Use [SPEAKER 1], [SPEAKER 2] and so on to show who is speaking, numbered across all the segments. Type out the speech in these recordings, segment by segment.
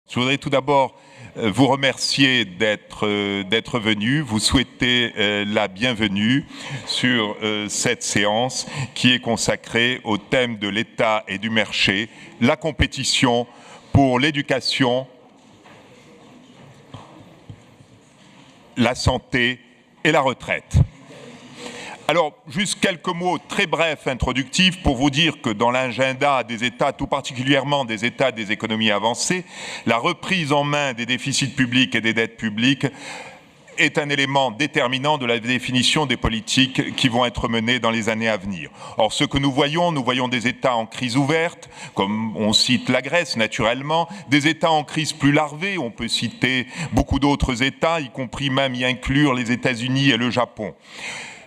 [SPEAKER 1] Je voudrais tout d'abord vous remercier d'être venu, vous souhaiter la bienvenue sur cette séance qui est consacrée au thème de l'État et du marché, la compétition pour l'éducation, la santé et la retraite. Alors, juste quelques mots très brefs, introductifs, pour vous dire que dans l'agenda des États, tout particulièrement des États des économies avancées, la reprise en main des déficits publics et des dettes publiques est un élément déterminant de la définition des politiques qui vont être menées dans les années à venir. Or, ce que nous voyons des États en crise ouverte, comme on cite la Grèce naturellement, des États en crise plus larvée, on peut citer beaucoup d'autres États, y compris même y inclure les États-Unis et le Japon.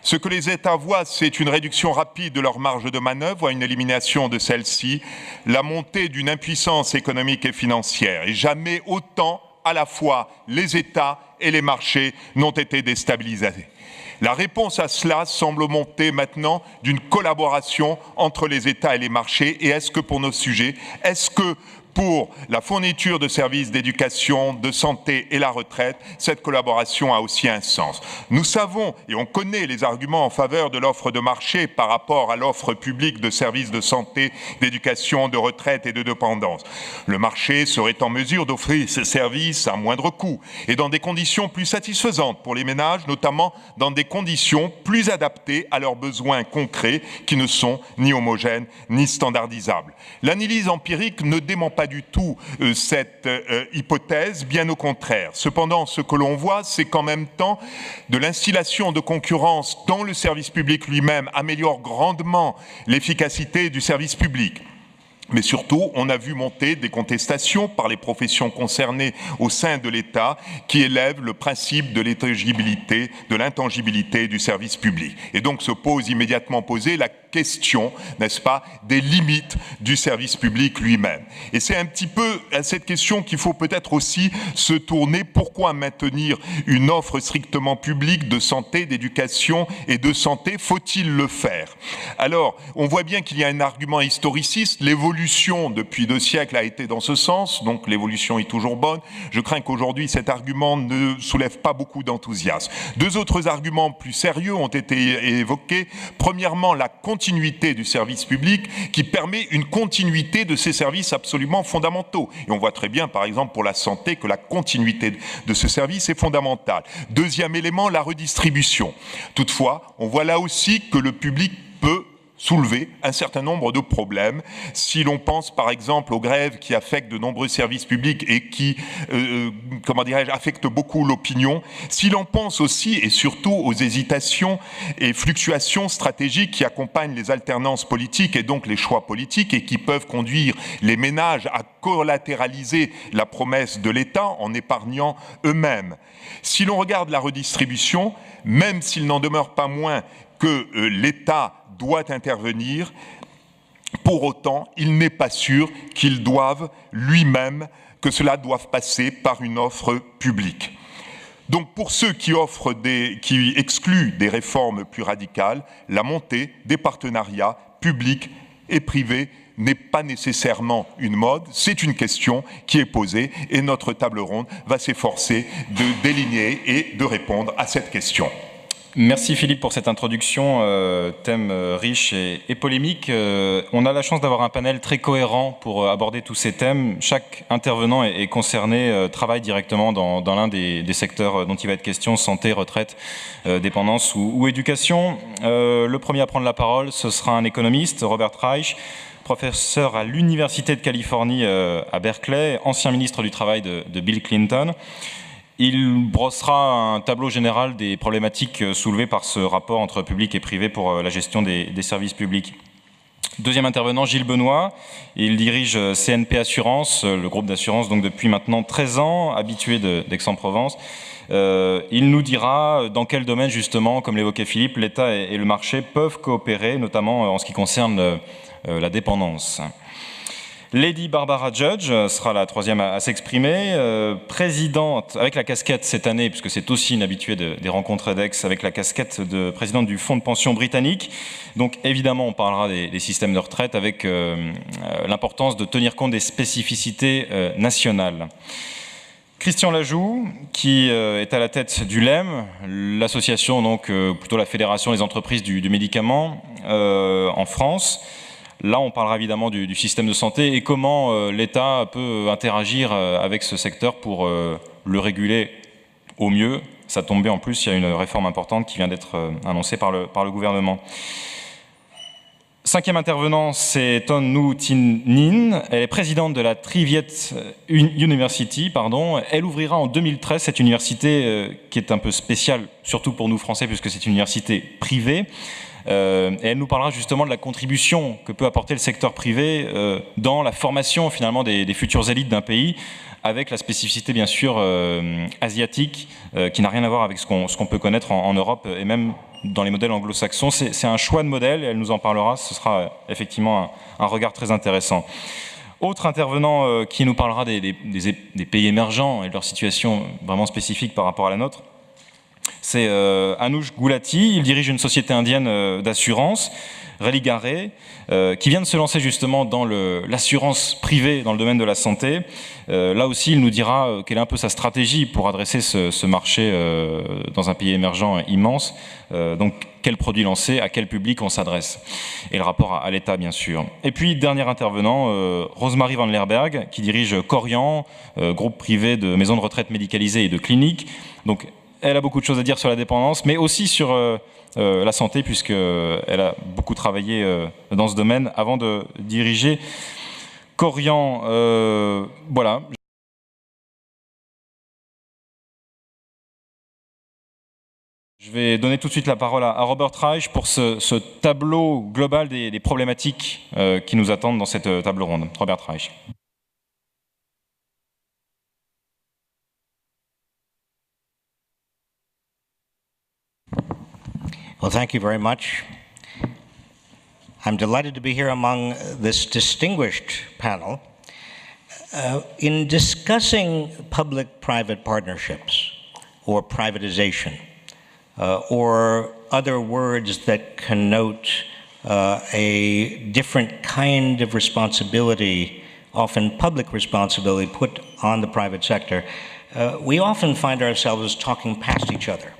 [SPEAKER 1] Ce que les États voient, c'est une réduction rapide de leur marge de manœuvre, une élimination de celle-ci, la montée d'une impuissance économique et financière. Et jamais autant, à la fois, les États et les marchés n'ont été déstabilisés. La réponse à cela semble monter maintenant d'une collaboration entre les États et les marchés. Et est-ce que pour nos sujets, est-ce que pour la fourniture de services d'éducation, de santé et la retraite, cette collaboration a aussi un sens. Nous savons et on connaît les arguments en faveur de l'offre de marché par rapport à l'offre publique de services de santé, d'éducation, de retraite et de dépendance. Le marché serait en mesure d'offrir ces services à moindre coût et dans des conditions plus satisfaisantes pour les ménages, notamment dans des conditions plus adaptées à leurs besoins concrets qui ne sont ni homogènes ni standardisables. L'analyse empirique ne dément pas du tout cette hypothèse, bien au contraire. Cependant, ce que l'on voit, c'est qu'en même temps, de l'instillation de concurrence dans le service public lui-même améliore grandement l'efficacité du service public. Mais surtout, on a vu monter des contestations par les professions concernées au sein de l'État qui élèvent le principe de l'intangibilité du service public. Et donc se pose immédiatement la question, n'est-ce pas, des limites du service public lui-même. Et c'est un petit peu à cette question qu'il faut peut-être aussi se tourner. Pourquoi maintenir une offre strictement publique de santé, d'éducation et de santé? Faut-il le faire? Alors, on voit bien qu'il y a un argument historiciste. L'évolution depuis 2 siècles a été dans ce sens, donc l'évolution est toujours bonne. Je crains qu'aujourd'hui, cet argument ne soulève pas beaucoup d'enthousiasme. 2 autres arguments plus sérieux ont été évoqués. Premièrement, la continuité du service public qui permet une continuité de ces services absolument fondamentaux. Et on voit très bien, par exemple, pour la santé, que la continuité de ce service est fondamentale. Deuxième élément, la redistribution. Toutefois, on voit là aussi que le public peut soulever un certain nombre de problèmes. Si l'on pense par exemple aux grèves qui affectent de nombreux services publics et qui, affectent beaucoup l'opinion, si l'on pense aussi et surtout aux hésitations et fluctuations stratégiques qui accompagnent les alternances politiques et donc les choix politiques et qui peuvent conduire les ménages à collatéraliser la promesse de l'État en épargnant eux-mêmes. Si l'on regarde la redistribution, même s'il n'en demeure pas moins que l'État doit intervenir, pour autant, il n'est pas sûr qu'il doive lui-même, que cela doive passer par une offre publique. Donc pour ceux qui excluent des réformes plus radicales, la montée des partenariats publics et privés n'est pas nécessairement une mode, c'est une question qui est posée et notre table ronde va s'efforcer de déligner et de répondre à cette question.
[SPEAKER 2] Merci Philippe pour cette introduction, thème riche et polémique. On a la chance d'avoir un panel très cohérent pour aborder tous ces thèmes. Chaque intervenant est concerné, travaille directement dans l'un des secteurs dont il va être question, santé, retraite, dépendance ou éducation. Le premier à prendre la parole, ce sera un économiste, Robert Reich, professeur à l'Université de Californie à Berkeley, ancien ministre du Travail de Bill Clinton. Il brossera un tableau général des problématiques soulevées par ce rapport entre public et privé pour la gestion des services publics. Deuxième intervenant, Gilles Benoît. Il dirige CNP Assurance, le groupe d'assurance donc depuis maintenant 13 ans, habitué d'Aix-en-Provence. Il nous dira dans quel domaine justement, comme l'évoquait Philippe, l'État et le marché peuvent coopérer, notamment en ce qui concerne la dépendance. Lady Barbara Judge sera la troisième à s'exprimer, présidente, avec la casquette cette année, puisque c'est aussi une habituée des rencontres EDEX, avec la casquette de présidente du fonds de pension britannique. Donc évidemment, on parlera des systèmes de retraite avec l'importance de tenir compte des spécificités nationales. Christian Lajoux, qui est à la tête du LEM, l'association, donc plutôt la Fédération des entreprises du médicament en France. Là, on parlera évidemment du système de santé et comment l'État peut interagir avec ce secteur pour le réguler au mieux. Ça tombe bien, en plus, il y a une réforme importante qui vient d'être annoncée par le gouvernement. Cinquième intervenant, c'est Ton Nhu Tin Ninh. Elle est présidente de la Tri Viet University. Elle ouvrira en 2013 cette université qui est un peu spéciale, surtout pour nous Français, puisque c'est une université privée. Et elle nous parlera justement de la contribution que peut apporter le secteur privé dans la formation finalement des futures élites d'un pays, avec la spécificité bien sûr asiatique qui n'a rien à voir avec ce qu'on peut connaître en Europe et même dans les modèles anglo-saxons. C'est un choix de modèle et elle nous en parlera, ce sera effectivement un regard très intéressant. Autre intervenant qui nous parlera des pays émergents et de leur situation vraiment spécifique par rapport à la nôtre, c'est Anuj Gulati. Il dirige une société indienne d'assurance, Religare, qui vient de se lancer justement dans l'assurance privée dans le domaine de la santé. Là aussi, il nous dira quelle est un peu sa stratégie pour adresser ce marché dans un pays émergent immense. Donc, quel produit lancer, à quel public on s'adresse, et le rapport à l'État, bien sûr. Et puis, dernier intervenant, Rosemary Van Lerberg, qui dirige Corian, groupe privé de maisons de retraite médicalisées et de cliniques. Donc, elle a beaucoup de choses à dire sur la dépendance, mais aussi sur la santé, puisqu'elle a beaucoup travaillé dans ce domaine avant de diriger Corian. Voilà. Je vais donner tout de suite la parole à Robert Reich pour ce tableau global des problématiques qui nous attendent dans cette table ronde. Robert Reich.
[SPEAKER 3] Well, thank you very much. I'm delighted to be here among this distinguished panel. In discussing public-private partnerships or privatization, or other words that connote a different kind of responsibility, often public responsibility put on the private sector, we often find ourselves talking past each other.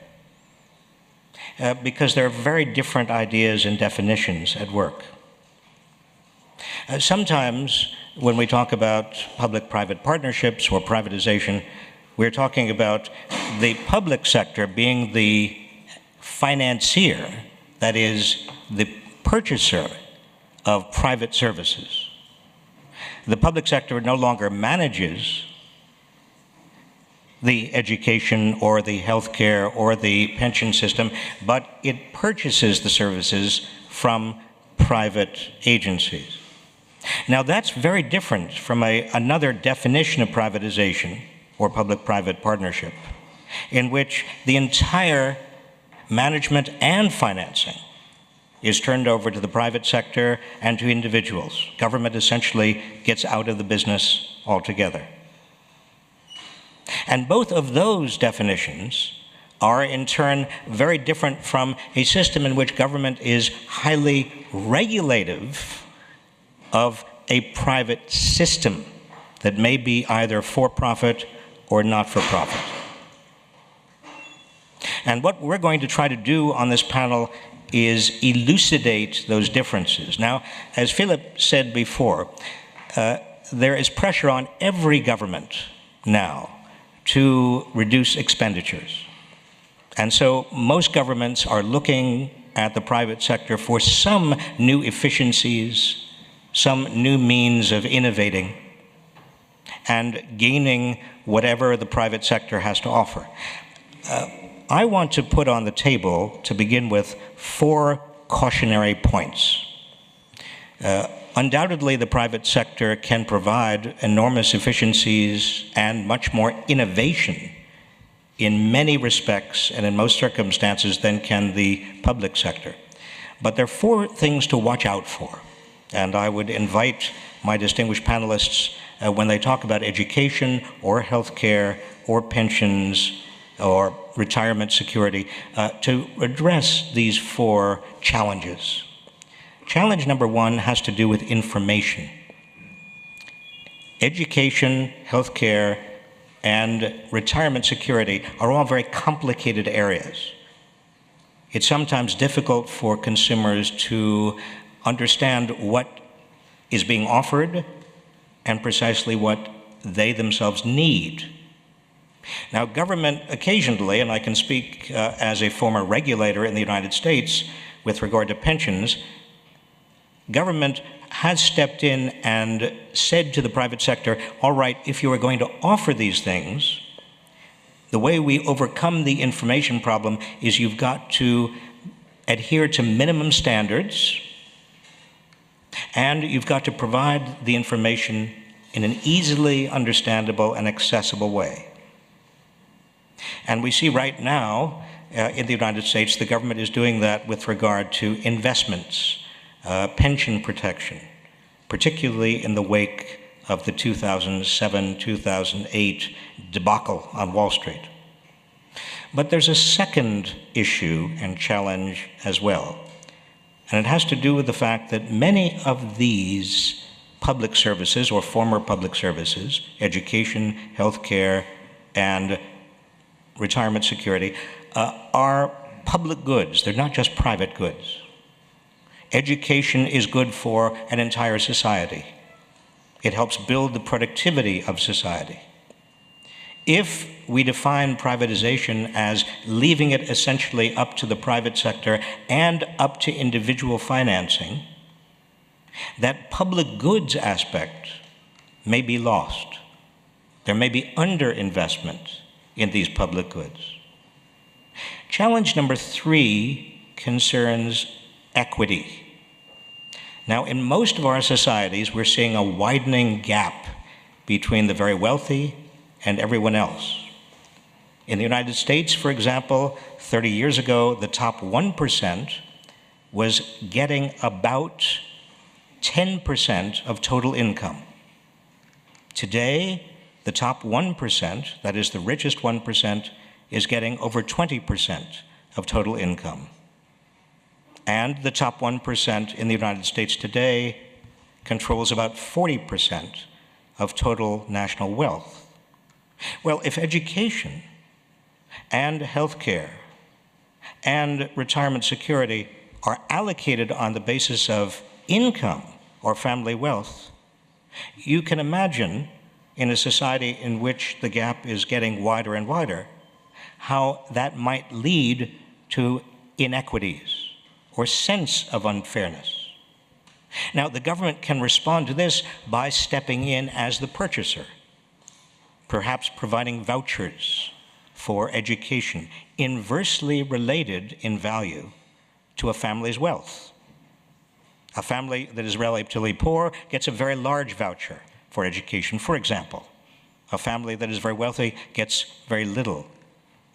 [SPEAKER 3] Because there are very different ideas and definitions at work. Sometimes when we talk about public-private partnerships or privatization, we're talking about the public sector being the financier, that is, the purchaser of private services. The public sector no longer manages the education or the healthcare or the pension system, but it purchases the services from private agencies. Now that's very different from another definition of privatization or public-private partnership, in which the entire management and financing is turned over to the private sector and to individuals. Government essentially gets out of the business altogether. And both of those definitions are in turn very different from a system in which government is highly regulative of a private system that may be either for-profit or not-for-profit. And what we're going to try to do on this panel is elucidate those differences. Now, as Philip said before, there is pressure on every government now to reduce expenditures. And so most governments are looking at the private sector for some new efficiencies, some new means of innovating, and gaining whatever the private sector has to offer. I want to put on the table, to begin with, 4 cautionary points. Undoubtedly, the private sector can provide enormous efficiencies and much more innovation in many respects and in most circumstances than can the public sector. But there are 4 things to watch out for. And I would invite my distinguished panelists, when they talk about education or healthcare or pensions or retirement security, to address these 4 challenges. Challenge number 1 has to do with information. Education, healthcare, and retirement security are all very complicated areas. It's sometimes difficult for consumers to understand what is being offered and precisely what they themselves need. Now, government occasionally, and I can speak as a former regulator in the United States with regard to pensions, government has stepped in and said to the private sector, all right, if you are going to offer these things, the way we overcome the information problem is you've got to adhere to minimum standards, and you've got to provide the information in an easily understandable and accessible way. And we see right now in the United States, the government is doing that with regard to investments, pension protection, particularly in the wake of the 2007-2008 debacle on Wall Street. But there's a second issue and challenge as well, and it has to do with the fact that many of these public services or former public services, education, healthcare, and retirement security, are public goods. They're not just private goods. Education is good for an entire society. It helps build the productivity of society. If we define privatization as leaving it essentially up to the private sector and up to individual financing, that public goods aspect may be lost. There may be underinvestment in these public goods. Challenge number 3 concerns equity. Now, in most of our societies, we're seeing a widening gap between the very wealthy and everyone else. In the United States, for example, 30 years ago, the top 1% was getting about 10% of total income. Today, the top 1%, that is the richest 1%, is getting over 20% of total income. And the top 1% in the United States today controls about 40% of total national wealth. Well, if education and healthcare and retirement security are allocated on the basis of income or family wealth, you can imagine in a society in which the gap is getting wider and wider, how that might lead to inequities or sense of unfairness. Now, the government can respond to this by stepping in as the purchaser, perhaps providing vouchers for education, inversely related in value to a family's wealth. A family that is relatively poor gets a very large voucher for education, for example. A family that is very wealthy gets very little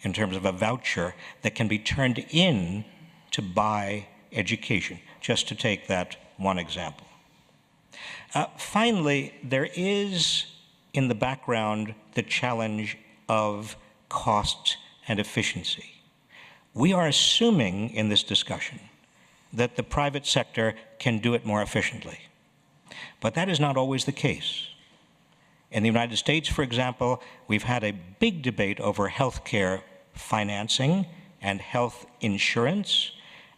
[SPEAKER 3] in terms of a voucher that can be turned in to buy education, just to take that one example. Finally, there is in the background the challenge of cost and efficiency. We are assuming in this discussion that the private sector can do it more efficiently. But that is not always the case. In the United States, for example, we've had a big debate over healthcare financing and health insurance,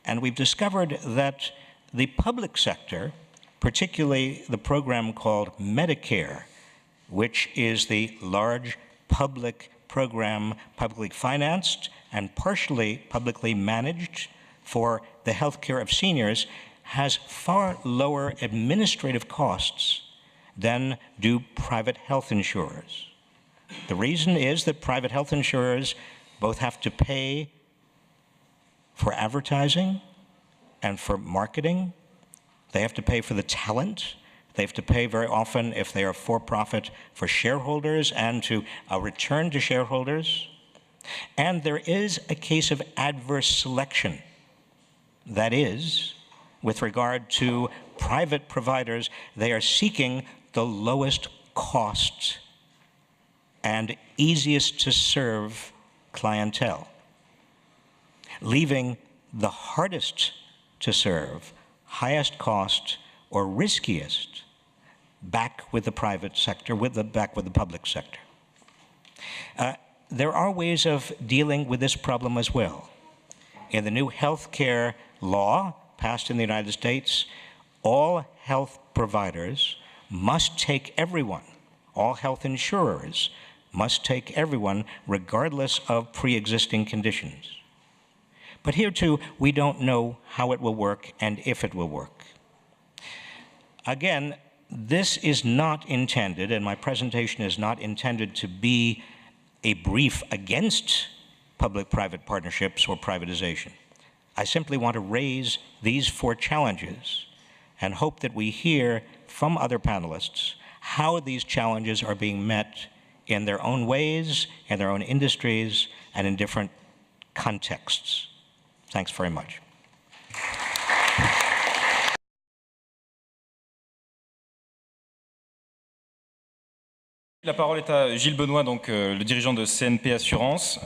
[SPEAKER 3] and we've discovered that the public sector, particularly the program called Medicare, which is the large public program, publicly financed and partially publicly managed for the health care of seniors, has far lower administrative costs than do private health insurers. The reason is that private health insurers both have to pay for advertising and for marketing. They have to pay for the talent. They have to pay very often, if they are for-profit, for shareholders and to return to shareholders. And there is a case of adverse selection. That is, with regard to private providers. They are seeking the lowest cost and easiest to serve clientele, leaving the hardest to serve, highest cost, or riskiest back with the private sector, back with the public sector. There are ways of dealing with this problem as well. In the new health care law passed in the United States, all health providers must take everyone, all health insurers must take everyone regardless of pre-existing conditions. But here too, we don't know how it will work and if it will work. Again, this is not intended, and my presentation is not intended to be a brief against public-private partnerships or privatization. I simply want to raise these 4 challenges and hope that we hear from other panelists how these challenges are being met in their own ways, in their own industries, and in different contexts. Thanks very much.
[SPEAKER 2] La parole est à Gilles Benoît, donc, le dirigeant de CNP Assurance,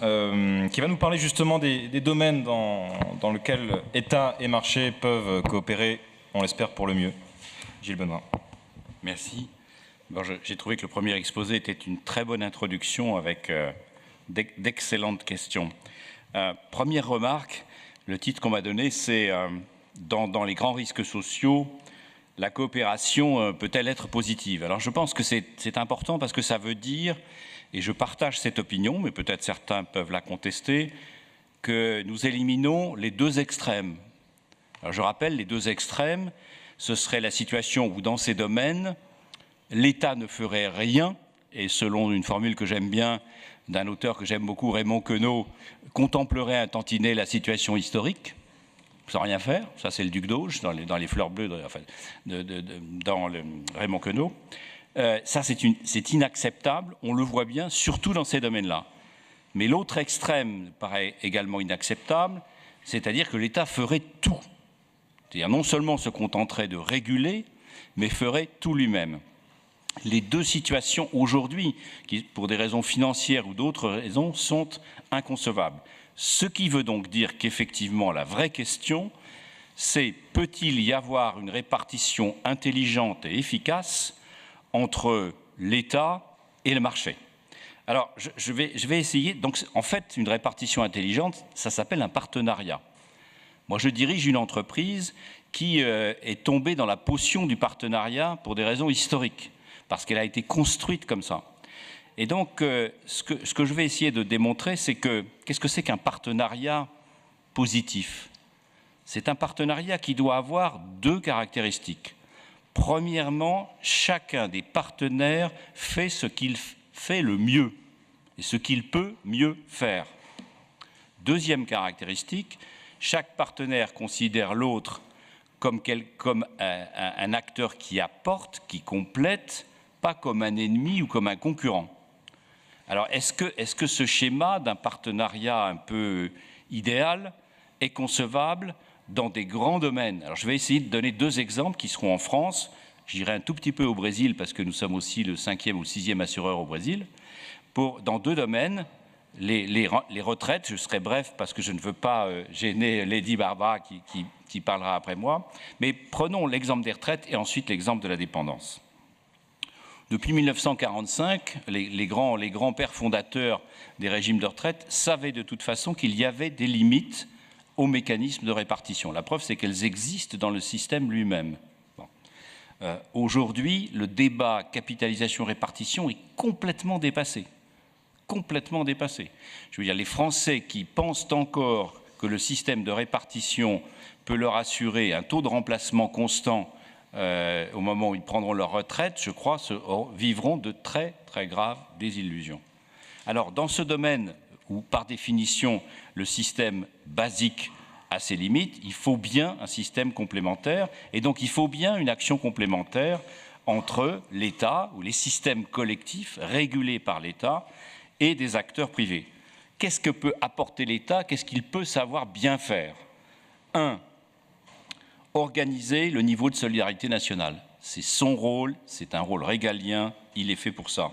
[SPEAKER 2] qui va nous parler justement des domaines dans lesquels État et marché peuvent coopérer, on l'espère, pour le mieux. Gilles Benoît.
[SPEAKER 4] Merci. Bon, j'ai trouvé que le premier exposé était une très bonne introduction avec d'excellentes questions. Première remarque, le titre qu'on m'a donné, c'est dans les grands risques sociaux, la coopération peut-elle être positive? Alors je pense que c'est important parce que ça veut dire, et je partage cette opinion, mais peut-être certains peuvent la contester, que nous éliminons les 2 extrêmes. Alors je rappelle, les 2 extrêmes, ce serait la situation où dans ces domaines, l'État ne ferait rien, et selon une formule que j'aime bien, d'un auteur que j'aime beaucoup, Raymond Queneau, contemplerait un tantinet la situation historique, sans rien faire. Ça, c'est le Duc d'Auge, dans les Fleurs Bleues, dans le Raymond Queneau. Ça, c'est inacceptable, on le voit bien, surtout dans ces domaines-là. Mais l'autre extrême paraît également inacceptable, c'est-à-dire que l'État ferait tout. C'est-à-dire non seulement se contenterait de réguler, mais ferait tout lui-même. Les 2 situations aujourd'hui, qui pour des raisons financières ou d'autres raisons, sont inconcevables. Ce qui veut donc dire qu'effectivement, la vraie question, c'est peut-il y avoir une répartition intelligente et efficace entre l'État et le marché? Alors, je vais essayer. Donc, en fait, une répartition intelligente, ça s'appelle un partenariat. Moi, je dirige une entreprise qui est tombée dans la potion du partenariat pour des raisons historiques, parce qu'elle a été construite comme ça. Et donc, ce que je vais essayer de démontrer, c'est que qu'est-ce que c'est qu'un partenariat positif? C'est un partenariat qui doit avoir 2 caractéristiques. Premièrement, chacun des partenaires fait ce qu'il fait le mieux et ce qu'il peut mieux faire. Deuxième caractéristique, chaque partenaire considère l'autre comme un acteur qui apporte, qui complète, pas comme un ennemi ou comme un concurrent. Alors, est-ce que ce schéma d'un partenariat un peu idéal est concevable dans des grands domaines? Alors, je vais essayer de donner 2 exemples qui seront en France. J'irai un tout petit peu au Brésil parce que nous sommes aussi le 5e ou le 6e assureur au Brésil. Dans 2 domaines, les retraites, je serai bref parce que je ne veux pas gêner Lady Barbara qui parlera après moi. Mais prenons l'exemple des retraites et ensuite l'exemple de la dépendance. Depuis 1945, les grands pères fondateurs des régimes de retraite savaient de toute façon qu'il y avait des limites aux mécanismes de répartition. La preuve, c'est qu'elles existent dans le système lui-même. Bon. Aujourd'hui, le débat capitalisation-répartition est complètement dépassé. Complètement dépassé. Je veux dire, les Français qui pensent encore que le système de répartition peut leur assurer un taux de remplacement constant au moment où ils prendront leur retraite, je crois, vivront de très, très graves désillusions. Alors, dans ce domaine où, par définition, le système basique a ses limites, il faut bien un système complémentaire, et donc il faut bien une action complémentaire entre l'État, ou les systèmes collectifs régulés par l'État, et des acteurs privés. Qu'est-ce que peut apporter l'État? Qu'est-ce qu'il peut savoir bien faire? 1. organiser le niveau de solidarité nationale. C'est son rôle, c'est un rôle régalien, il est fait pour ça.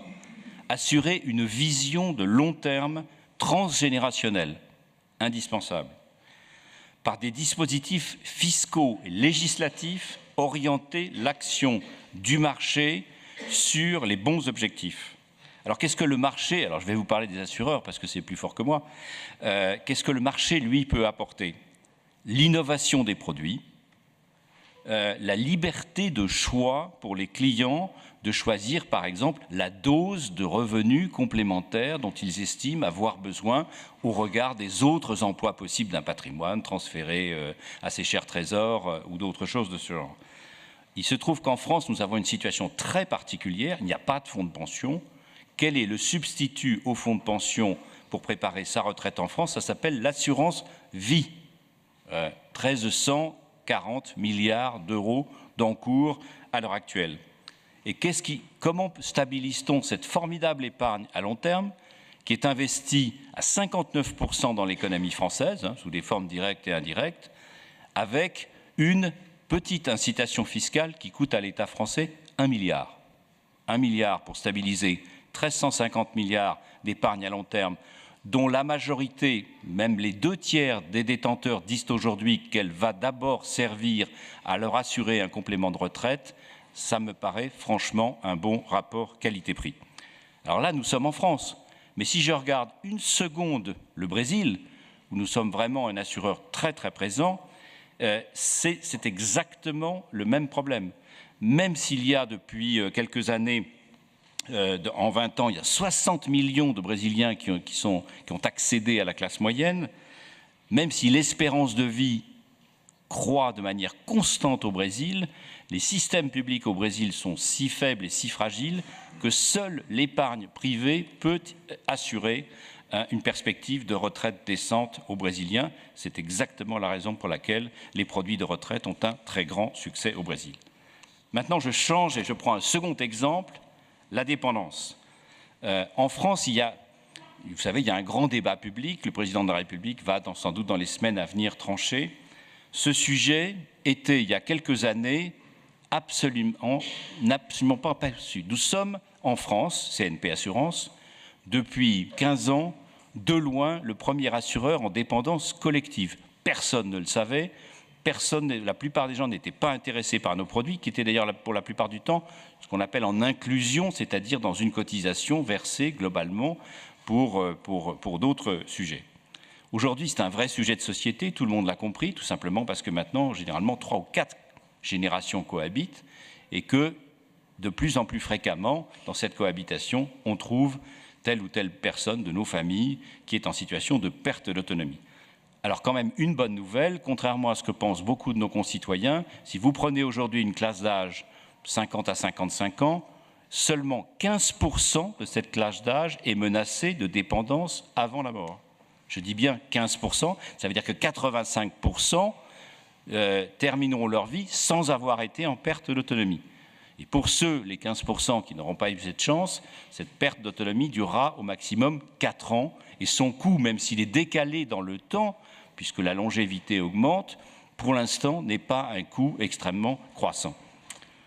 [SPEAKER 4] Assurer une vision de long terme transgénérationnelle, indispensable. Par des dispositifs fiscaux et législatifs, orienter l'action du marché sur les bons objectifs. Alors qu'est-ce que le marché, alors je vais vous parler des assureurs parce que c'est plus fort que moi, qu'est-ce que le marché, lui, peut apporter? L'innovation des produits, la liberté de choix pour les clients de choisir, par exemple, la dose de revenus complémentaires dont ils estiment avoir besoin au regard des autres emplois possibles d'un patrimoine transféré à ces chers trésors ou d'autres choses de ce genre. Il se trouve qu'en France, nous avons une situation très particulière, il n'y a pas de fonds de pension. Quel est le substitut au fonds de pension pour préparer sa retraite en France? Ça s'appelle l'assurance vie. 1340 milliards d'euros d'encours à l'heure actuelle. Et comment stabilise-t-on cette formidable épargne à long terme qui est investie à 59% dans l'économie française, sous des formes directes et indirectes, avec une petite incitation fiscale qui coûte à l'État français 1 milliard. 1 milliard pour stabiliser 1350 milliards d'épargne à long terme, dont la majorité, même les 2/3 des détenteurs disent aujourd'hui qu'elle va d'abord servir à leur assurer un complément de retraite, ça me paraît franchement un bon rapport qualité-prix. Alors là, nous sommes en France, mais si je regarde une seconde le Brésil, où nous sommes vraiment un assureur très très présent, c'est exactement le même problème. Même s'il y a depuis quelques années, en 20 ans, il y a 60 millions de Brésiliens qui ont accédé à la classe moyenne, même si l'espérance de vie croît de manière constante au Brésil, les systèmes publics au Brésil sont si faibles et si fragiles que seule l'épargne privée peut assurer une perspective de retraite décente aux Brésiliens. C'est exactement la raison pour laquelle les produits de retraite ont un très grand succès au Brésil. Maintenant, je change et je prends un second exemple, la dépendance. En France, vous savez, il y a un grand débat public. Le président de la République va sans doute dans les semaines à venir trancher. Ce sujet était, il y a quelques années, absolument pas perçu. Nous sommes en France, CNP Assurance, depuis 15 ans, de loin, le premier assureur en dépendance collective. Personne ne le savait. La plupart des gens n'étaient pas intéressés par nos produits, qui étaient d'ailleurs pour la plupart du temps ce qu'on appelle en inclusion, c'est-à-dire dans une cotisation versée globalement pour d'autres sujets. Aujourd'hui, c'est un vrai sujet de société, tout le monde l'a compris, tout simplement parce que maintenant, généralement, 3 ou 4 générations cohabitent et que de plus en plus fréquemment, dans cette cohabitation, on trouve telle ou telle personne de nos familles qui est en situation de perte d'autonomie. Alors quand même, une bonne nouvelle, contrairement à ce que pensent beaucoup de nos concitoyens, si vous prenez aujourd'hui une classe d'âge 50 à 55 ans, seulement 15% de cette classe d'âge est menacée de dépendance avant la mort. Je dis bien 15%, ça veut dire que 85% termineront leur vie sans avoir été en perte d'autonomie. Et pour ceux, les 15% qui n'auront pas eu cette chance, cette perte d'autonomie durera au maximum 4 ans et son coût, même s'il est décalé dans le temps, puisque la longévité augmente, pour l'instant n'est pas un coût extrêmement croissant.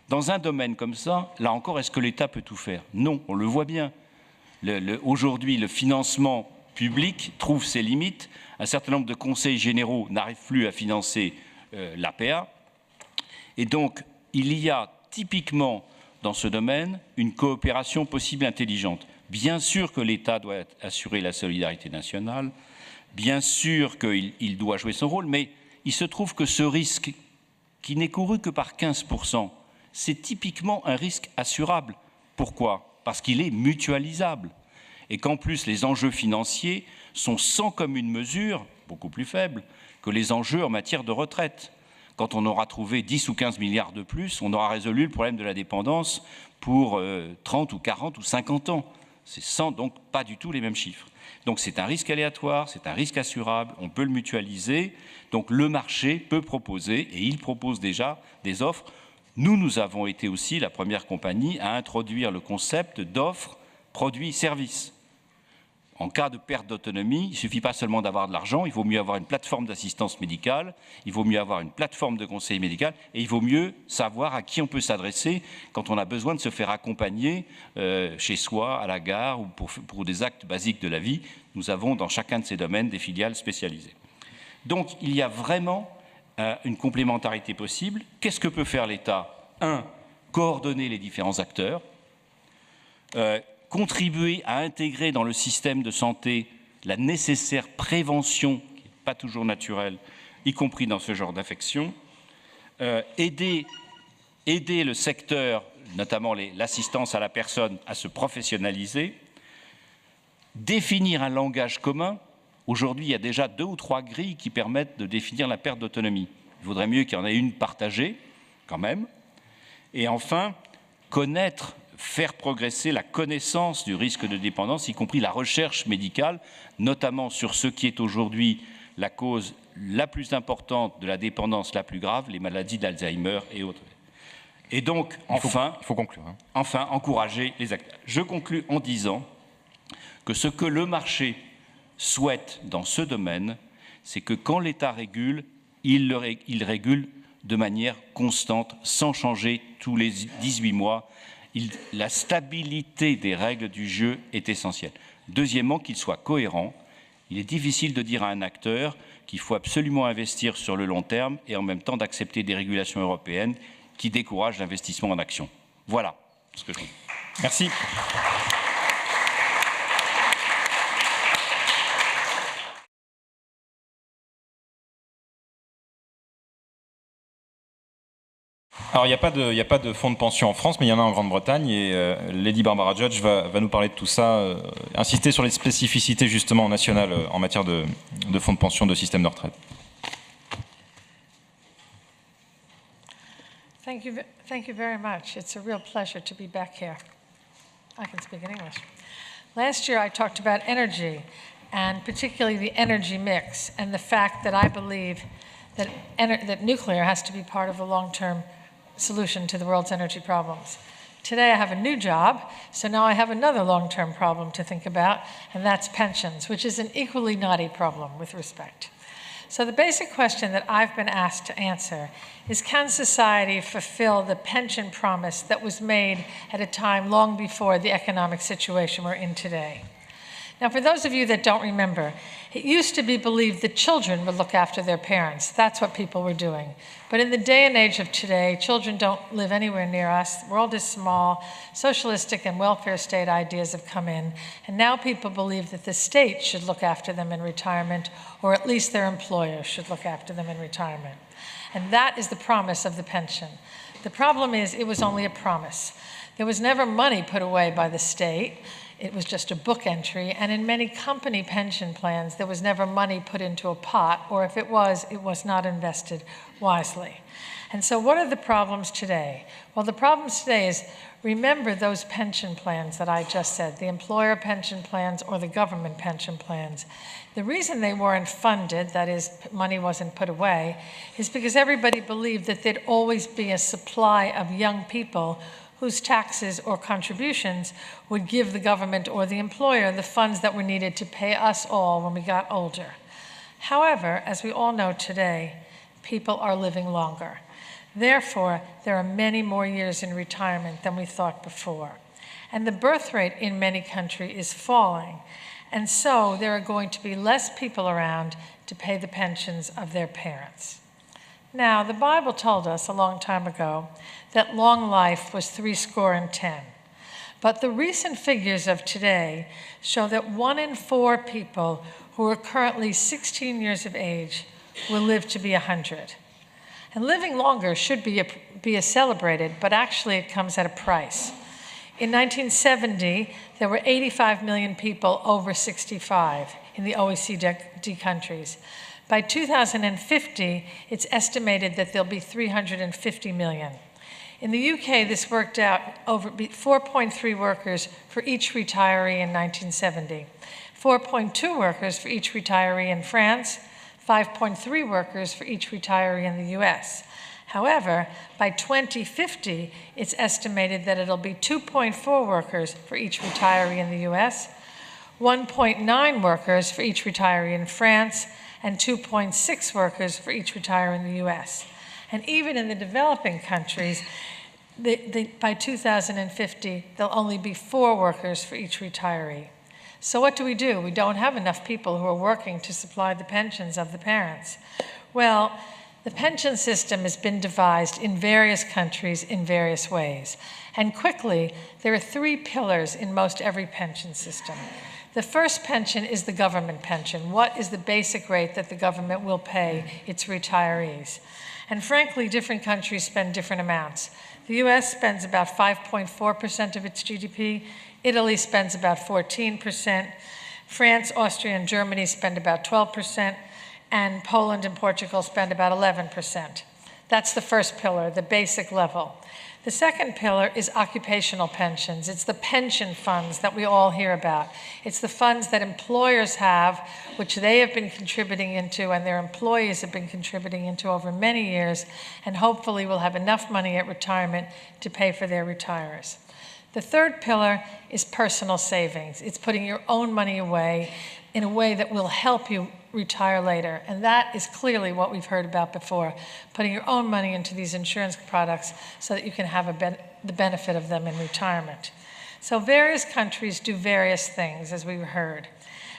[SPEAKER 4] Dans un domaine comme ça, là encore, est-ce que l'État peut tout faire? Non, on le voit bien. Aujourd'hui, le financement public trouve ses limites. Un certain nombre de conseils généraux n'arrivent plus à financer l'APA. Et donc, il y a typiquement dans ce domaine une coopération possible intelligente. Bien sûr que l'État doit assurer la solidarité nationale, bien sûr qu'il doit jouer son rôle, mais il se trouve que ce risque, qui n'est couru que par 15%, c'est typiquement un risque assurable. Pourquoi? Parce qu'il est mutualisable. Et qu'en plus, les enjeux financiers sont sans commune mesure, beaucoup plus faibles, que les enjeux en matière de retraite. Quand on aura trouvé 10 ou 15 milliards de plus, on aura résolu le problème de la dépendance pour 30 ou 40 ou 50 ans. C'est donc pas du tout les mêmes chiffres. Donc c'est un risque aléatoire, c'est un risque assurable, on peut le mutualiser. Donc le marché peut proposer, et il propose déjà des offres. Nous avons été aussi la première compagnie à introduire le concept d'offre produits-services. en cas de perte d'autonomie, il ne suffit pas seulement d'avoir de l'argent, il vaut mieux avoir une plateforme d'assistance médicale, il vaut mieux avoir une plateforme de conseil médical, et il vaut mieux savoir à qui on peut s'adresser quand on a besoin de se faire accompagner chez soi, à la gare ou pour des actes basiques de la vie. Nous avons dans chacun de ces domaines des filiales spécialisées. Donc il y a vraiment une complémentarité possible. Qu'est-ce que peut faire l'État? 1. Coordonner les différents acteurs, contribuer à intégrer dans le système de santé la nécessaire prévention, qui n'est pas toujours naturelle, y compris dans ce genre d'affection, aider le secteur, notamment l'assistance à la personne, à se professionnaliser, définir un langage commun. Aujourd'hui, il y a déjà 2 ou 3 grilles qui permettent de définir la perte d'autonomie. Il vaudrait mieux qu'il y en ait une partagée, quand même. Et enfin, connaître, faire progresser la connaissance du risque de dépendance, y compris la recherche médicale, notamment sur ce qui est aujourd'hui la cause la plus importante de la dépendance la plus grave, les maladies d'Alzheimer et autres. Et donc, enfin,
[SPEAKER 2] il faut conclure, hein.
[SPEAKER 4] Enfin, encourager les acteurs. Je conclus en disant que ce que le marché souhaite dans ce domaine, c'est que quand l'État régule, il régule de manière constante, sans changer tous les 18 mois. La stabilité des règles du jeu est essentielle. Deuxièmement, qu'il soit cohérent. Il est difficile de dire à un acteur qu'il faut absolument investir sur le long terme et en même temps d'accepter des régulations européennes qui découragent l'investissement en action. Voilà ce que je dis.
[SPEAKER 2] Merci. Alors, il n'y a pas de fonds de pension en France, mais il y en a en Grande-Bretagne, et Lady Barbara Judge va nous parler de tout ça, insister sur les spécificités justement nationales en matière de fonds de pension, de système de retraite.
[SPEAKER 5] Thank you very much. It's a real pleasure to be back here. I can speak in English. Last year I talked about energy, and particularly the energy mix, and the fact that I believe that nuclear has to be part of a long-term solution to the world's energy problems. Today I have a new job, so now I have another long-term problem to think about, and that's pensions, which is an equally knotty problem with respect. So the basic question that I've been asked to answer is, can society fulfill the pension promise that was made at a time long before the economic situation we're in today? Now, for those of you that don't remember, it used to be believed that children would look after their parents. That's what people were doing. But in the day and age of today, children don't live anywhere near us. The world is small. Socialistic and welfare state ideas have come in. And now people believe that the state should look after them in retirement, or at least their employer should look after them in retirement. And that is the promise of the pension. The problem is it was only a promise. There was never money put away by the state. It was just a book entry, and in many company pension plans, there was never money put into a pot, or if it was not invested wisely. And so what are the problems today? Well, the problems today is, remember those pension plans that I just said, the employer pension plans or the government pension plans. The reason they weren't funded, that is, money wasn't put away, is because everybody believed that there'd always be a supply of young people whose taxes or contributions would give the government or the employer the funds that were needed to pay us all when we got older. However, as we all know today, people are living longer. Therefore, there are many more years in retirement than we thought before. And the birth rate in many countries is falling. And so there are going to be less people around to pay the pensions of their parents. Now, the Bible told us a long time ago that long life was 70. But the recent figures of today show that 1 in 4 people who are currently 16 years of age will live to be 100. And living longer should be celebrated, but actually it comes at a price. In 1970, there were 85 million people over 65 in the OECD countries. By 2050, it's estimated that there'll be 350 million. In the UK, this worked out over 4.3 workers for each retiree in 1970, 4.2 workers for each retiree in France, 5.3 workers for each retiree in the US. However, by 2050, it's estimated that it'll be 2.4 workers for each retiree in the US, 1.9 workers for each retiree in France, and 2.6 workers for each retiree in the US. And even in the developing countries, by 2050, there'll only be 4 workers for each retiree. So what do? We don't have enough people who are working to supply the pensions of the parents. Well, the pension system has been devised in various countries in various ways. And quickly, there are 3 pillars in most every pension system. The first pension is the government pension. What is the basic rate that the government will pay its retirees? And frankly, different countries spend different amounts. The US spends about 5.4% of its GDP. Italy spends about 14%. France, Austria, and Germany spend about 12%. And Poland and Portugal spend about 11%. That's the first pillar, the basic level. The second pillar is occupational pensions. It's the pension funds that we all hear about. It's the funds that employers have, which they have been contributing into and their employees have been contributing into over many years, and hopefully will have enough money at retirement to pay for their retires. The third pillar is personal savings. It's putting your own money away in a way that will help you retire later. And that is clearly what we've heard about before, putting your own money into these insurance products so that you can have the benefit of them in retirement. So various countries do various things, as we heard.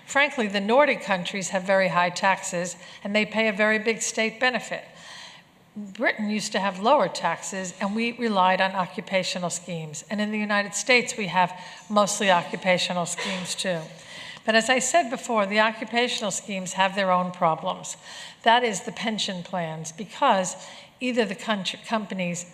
[SPEAKER 5] Frankly, the Nordic countries have very high taxes, and they pay a very big state benefit. Britain used to have lower taxes, and we relied on occupational schemes. And in the United States, we have mostly occupational schemes too. But as I said before, the occupational schemes have their own problems. That is the pension plans, because either the companies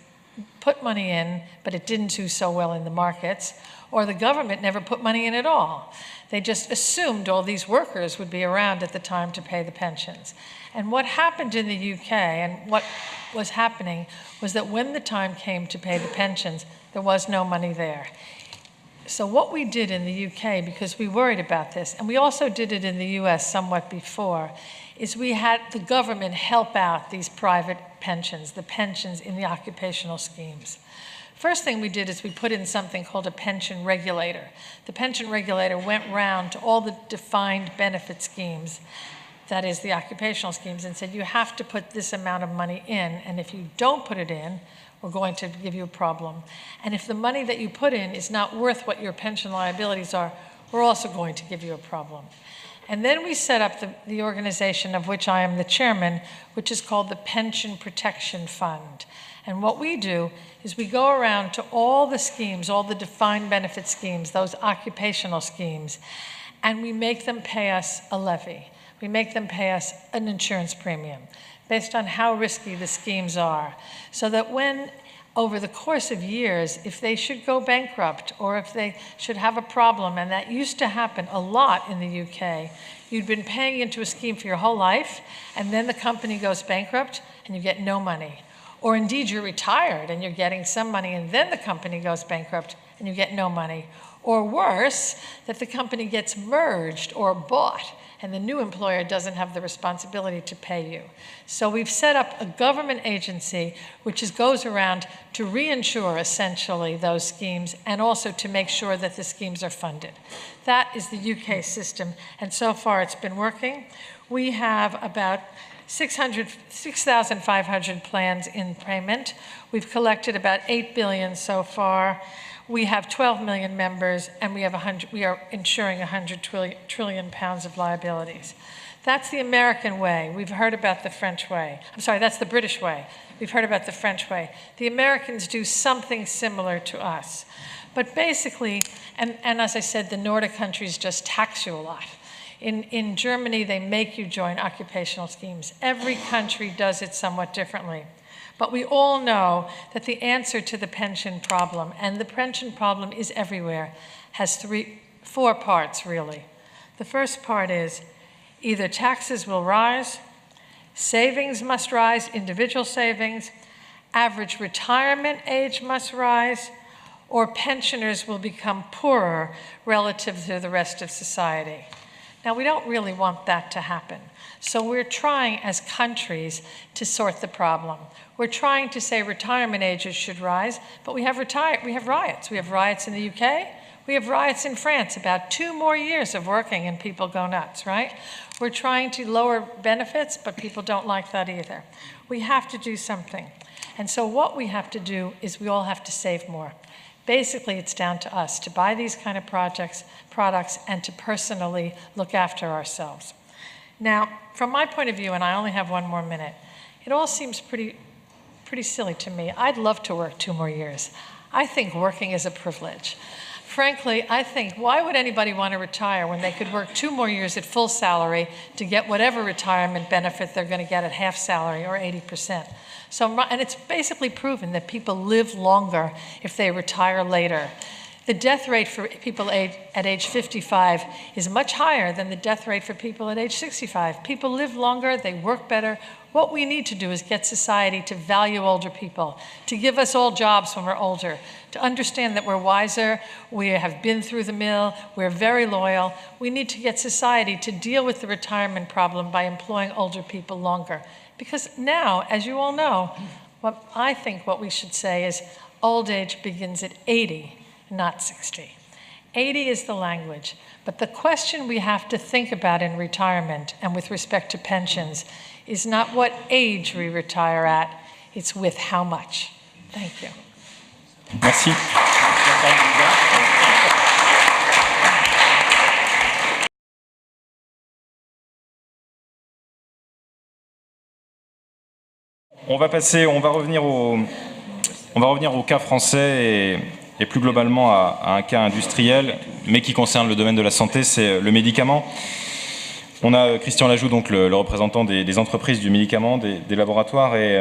[SPEAKER 5] put money in, but it didn't do so well in the markets, or the government never put money in at all. They just assumed all these workers would be around at the time to pay the pensions. And what happened in the UK, and what was happening, was that when the time came to pay the pensions, there was no money there. So what we did in the UK, because we worried about this, and we also did it in the US somewhat before, is we had the government help out these private pensions, the pensions in the occupational schemes. First thing we did is we put in something called a pension regulator. The pension regulator went round to all the defined benefit schemes, that is the occupational schemes, and said, you have to put this amount of money in, and if you don't put it in, we're going to give you a problem. And if the money that you put in is not worth what your pension liabilities are, we're also going to give you a problem. And then we set up the organization of which I am the chairman, which is called the Pension Protection Fund. And what we do is we go around to all the schemes, all the defined benefit schemes, those occupational schemes, and we make them pay us a levy. We make them pay us an insurance premium based on how risky the schemes are, so that when, over the course of years, if they should go bankrupt or if they should have a problem, and that used to happen a lot in the UK, you'd been paying into a scheme for your whole life, and then the company goes bankrupt and you get no money. Or indeed, you're retired and you're getting some money, and then the company goes bankrupt and you get no money. Or worse, that the company gets merged or bought, and the new employer doesn't have the responsibility to pay you. So we've set up a government agency which goes around to reinsure, essentially, those schemes, and also to make sure that the schemes are funded. That is the UK system, and so far it's been working. We have about 6,500 plans in payment. We've collected about 8 billion so far. We have 12 million members, and we are insuring 100 trillion pounds of liabilities. That's the American way. We've heard about the French way. I'm sorry, that's the British way. We've heard about the French way. The Americans do something similar to us. But basically, and as I said, the Nordic countries just tax you a lot. In Germany, they make you join occupational schemes. Every country does it somewhat differently. But we all know that the answer to the pension problem, and the pension problem is everywhere, has four parts, really. The first part is either taxes will rise, savings must rise, individual savings, average retirement age must rise, or pensioners will become poorer relative to the rest of society. Now, we don't really want that to happen. So we're trying as countries to sort the problem. We're trying to say retirement ages should rise, but we have riots. We have riots in the UK, We have riots in France about 2 more years of working and people go nuts, right? We're trying to lower benefits, but people don't like that either. We have to do something. And so what we have to do is we all have to save more. Basically, it's down to us to buy these kind of products, and to personally look after ourselves. Now, from my point of view, and I only have 1 more minute, it all seems pretty silly to me. I'd love to work 2 more years. I think working is a privilege. Frankly, I think, why would anybody want to retire when they could work 2 more years at full salary to get whatever retirement benefit they're going to get at half salary or 80%? So, and it's basically proven that people live longer if they retire later. The death rate for people at age 55 is much higher than the death rate for people at age 65. People live longer, they work better. What we need to do is get society to value older people, to give us all jobs when we're older, to understand that we're wiser, we have been through the mill, we're very loyal. We need to get society to deal with the retirement problem by employing older people longer. Because now, as you all know, I think what we should say is old age begins at 80, not 60. 80 is the language, but the question we have to think about in retirement and with respect to pensions is not what age we retire at, it's with how much. Thank you.
[SPEAKER 2] Merci. On va revenir au cas français et plus globalement à un cas industriel, mais qui concerne le domaine de la santé, c'est le médicament. On a Christian Lajoux, donc le représentant des entreprises du médicament, des laboratoires, et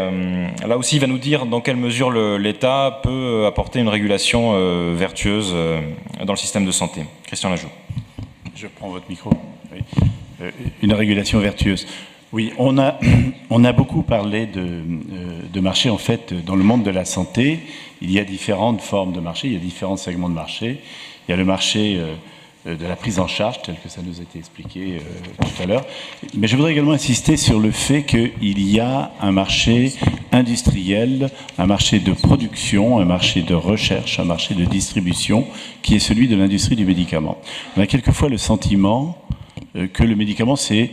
[SPEAKER 2] là aussi il va nous dire dans quelle mesure l'État peut apporter une régulation vertueuse dans le système de santé. Christian Lajoux.
[SPEAKER 6] Je prends votre micro. Oui. Une régulation vertueuse. Oui, on a beaucoup parlé de marché. En fait, dans le monde de la santé, il y a différentes formes de marché, il y a différents segments de marché. Il y a le marché de la prise en charge, tel que ça nous a été expliqué tout à l'heure. Mais je voudrais également insister sur le fait qu'il y a un marché industriel, un marché de production, un marché de recherche, un marché de distribution, qui est celui de l'industrie du médicament. On a quelquefois le sentiment que le médicament, c'est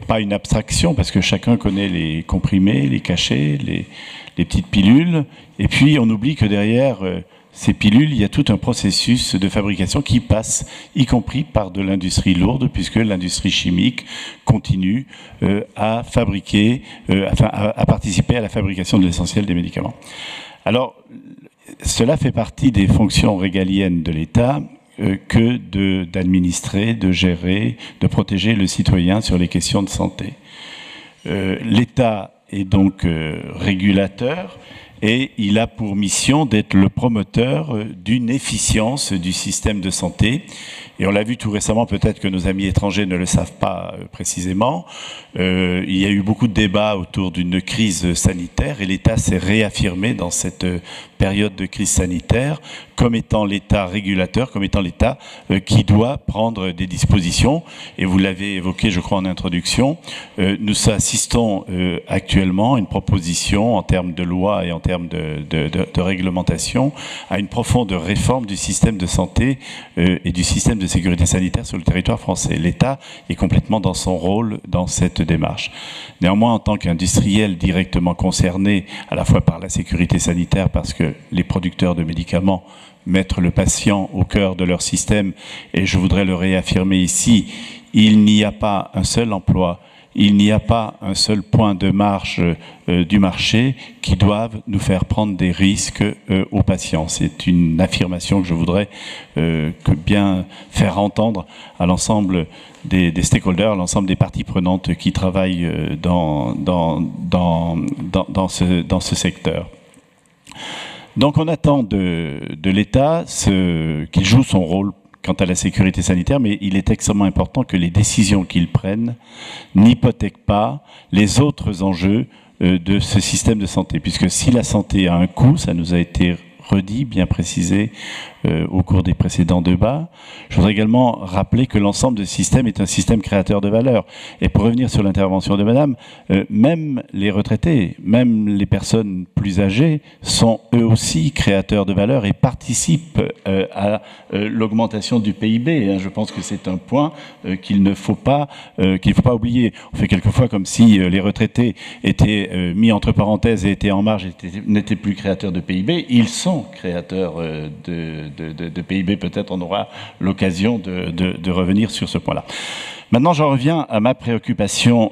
[SPEAKER 6] pas une abstraction, parce que chacun connaît les comprimés, les cachets, les petites pilules, et puis on oublie que derrière ces pilules, il y a tout un processus de fabrication qui passe, y compris par de l'industrie lourde, puisque l'industrie chimique continue à fabriquer, à participer à la fabrication de l'essentiel des médicaments. Alors, cela fait partie des fonctions régaliennes de l'État, que d'administrer, de gérer, de protéger le citoyen sur les questions de santé. L'État est donc régulateur et il a pour mission d'être le promoteur d'une efficience du système de santé. Et on l'a vu tout récemment, peut-être que nos amis étrangers ne le savent pas précisément. Il y a eu beaucoup de débats autour d'une crise sanitaire et l'État s'est réaffirmé dans cette période de crise sanitaire comme étant l'État régulateur, comme étant l'État qui doit prendre des dispositions. Et vous l'avez évoqué, je crois, en introduction. Nous assistons actuellement à une proposition en termes de loi et en termes de réglementation à une profonde réforme du système de santé et du système de sécurité sanitaire sur le territoire français. L'État est complètement dans son rôle dans cette démarche. Néanmoins, en tant qu'industriel directement concerné à la fois par la sécurité sanitaire, parce que les producteurs de médicaments mettent le patient au cœur de leur système, et je voudrais le réaffirmer ici, il n'y a pas un seul emploi, il n'y a pas un seul point de marge du marché qui doivent nous faire prendre des risques aux patients. C'est une affirmation que je voudrais bien faire entendre à l'ensemble des stakeholders, à l'ensemble des parties prenantes qui travaillent dans ce secteur. Donc on attend de l'État qu'il joue son rôle quant à la sécurité sanitaire, mais il est extrêmement important que les décisions qu'il prenne n'hypothèquent pas les autres enjeux de ce système de santé. Puisque si la santé a un coût, ça nous a été redit, bien précisé au cours des précédents débats. Je voudrais également rappeler que l'ensemble de ce système est un système créateur de valeur. Et pour revenir sur l'intervention de Madame, même les retraités, même les personnes plus âgées sont eux aussi créateurs de valeur et participent à l'augmentation du PIB. Je pense que c'est un point qu'il ne faut pas oublier. On fait quelquefois comme si les retraités étaient mis entre parenthèses et étaient en marge, n'étaient plus créateurs de PIB. Ils sont créateurs de PIB. Peut-être on aura l'occasion de revenir sur ce point-là. Maintenant, j'en reviens à ma préoccupation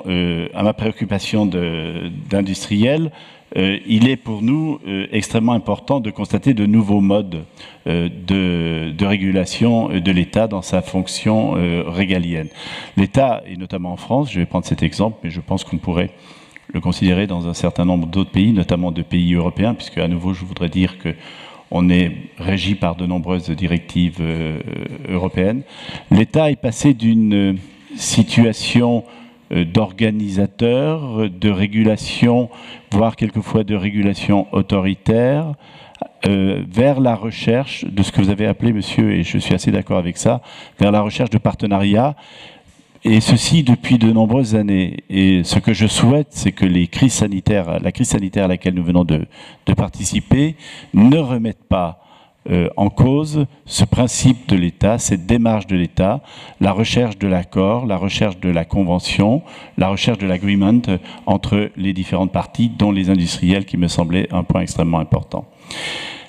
[SPEAKER 6] d'industriel. Il est pour nous extrêmement important de constater de nouveaux modes de régulation de l'État dans sa fonction régalienne. L'État, et notamment en France, je vais prendre cet exemple, mais je pense qu'on pourrait le considérer dans un certain nombre d'autres pays, notamment de pays européens, puisque à nouveau, je voudrais dire que on est régi par de nombreuses directives européennes. L'État est passé d'une situation d'organisateur, de régulation, voire quelquefois de régulation autoritaire, vers la recherche de ce que vous avez appelé, monsieur, et je suis assez d'accord avec ça, vers la recherche de partenariats, et ceci depuis de nombreuses années. Et ce que je souhaite, c'est que la crise sanitaire à laquelle nous venons de participer ne remette pas en cause ce principe de l'État, cette démarche de l'État, la recherche de l'accord, la recherche de la convention, la recherche de l'agreement entre les différentes parties, dont les industriels, qui me semblait un point extrêmement important.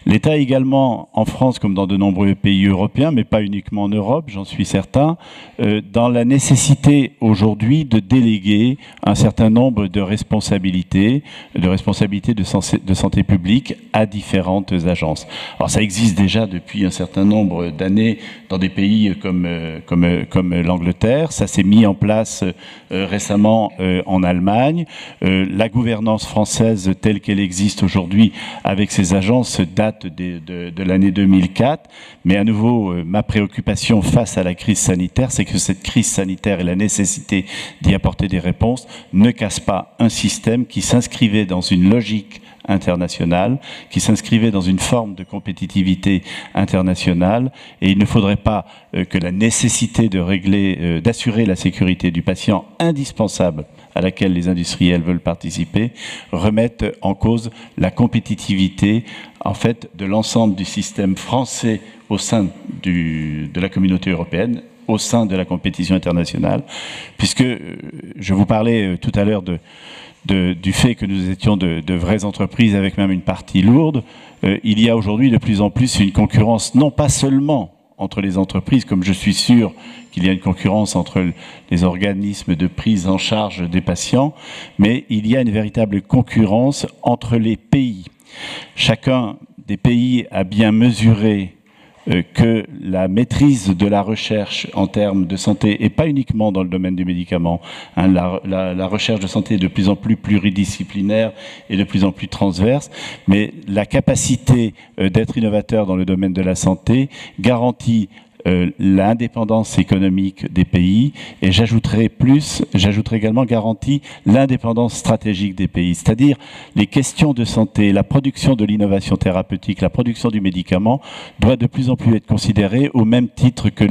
[SPEAKER 6] L'État également, en France comme dans de nombreux pays européens, mais pas uniquement en Europe, j'en suis certain, dans la nécessité aujourd'hui de déléguer un certain nombre de responsabilités de santé publique à différentes agences. Alors ça existe déjà depuis un certain nombre d'années dans des pays comme l'Angleterre, ça s'est mis en place récemment en Allemagne. La gouvernance française telle qu'elle existe aujourd'hui avec ces agences date de l'année 2004, mais à nouveau, ma préoccupation face à la crise sanitaire, c'est que cette crise sanitaire et la nécessité d'y apporter des réponses ne cassent pas un système qui s'inscrivait dans une logique internationale, qui s'inscrivait dans une forme de compétitivité internationale, et il ne faudrait pas que la nécessité d'assurer la sécurité du patient, indispensable à laquelle les industriels veulent participer, remette en cause la compétitivité en fait de l'ensemble du système français au sein de la communauté européenne, au sein de la compétition internationale, puisque je vous parlais tout à l'heure du fait que nous étions de vraies entreprises avec même une partie lourde. Il y a aujourd'hui de plus en plus une concurrence, non pas seulement entre les entreprises, comme je suis sûr qu'il y a une concurrence entre les organismes de prise en charge des patients, mais il y a une véritable concurrence entre les pays. Chacun des pays a bien mesuré que la maîtrise de la recherche en termes de santé, et pas uniquement dans le domaine du médicament, la recherche de santé est de plus en plus pluridisciplinaire et de plus en plus transverse, mais la capacité d'être innovateur dans le domaine de la santé garantit l'indépendance économique des pays, et j'ajouterai également garantie l'indépendance stratégique des pays, c'est-à-dire les questions de santé, la production de l'innovation thérapeutique, la production du médicament doit de plus en plus être considérée au même titre que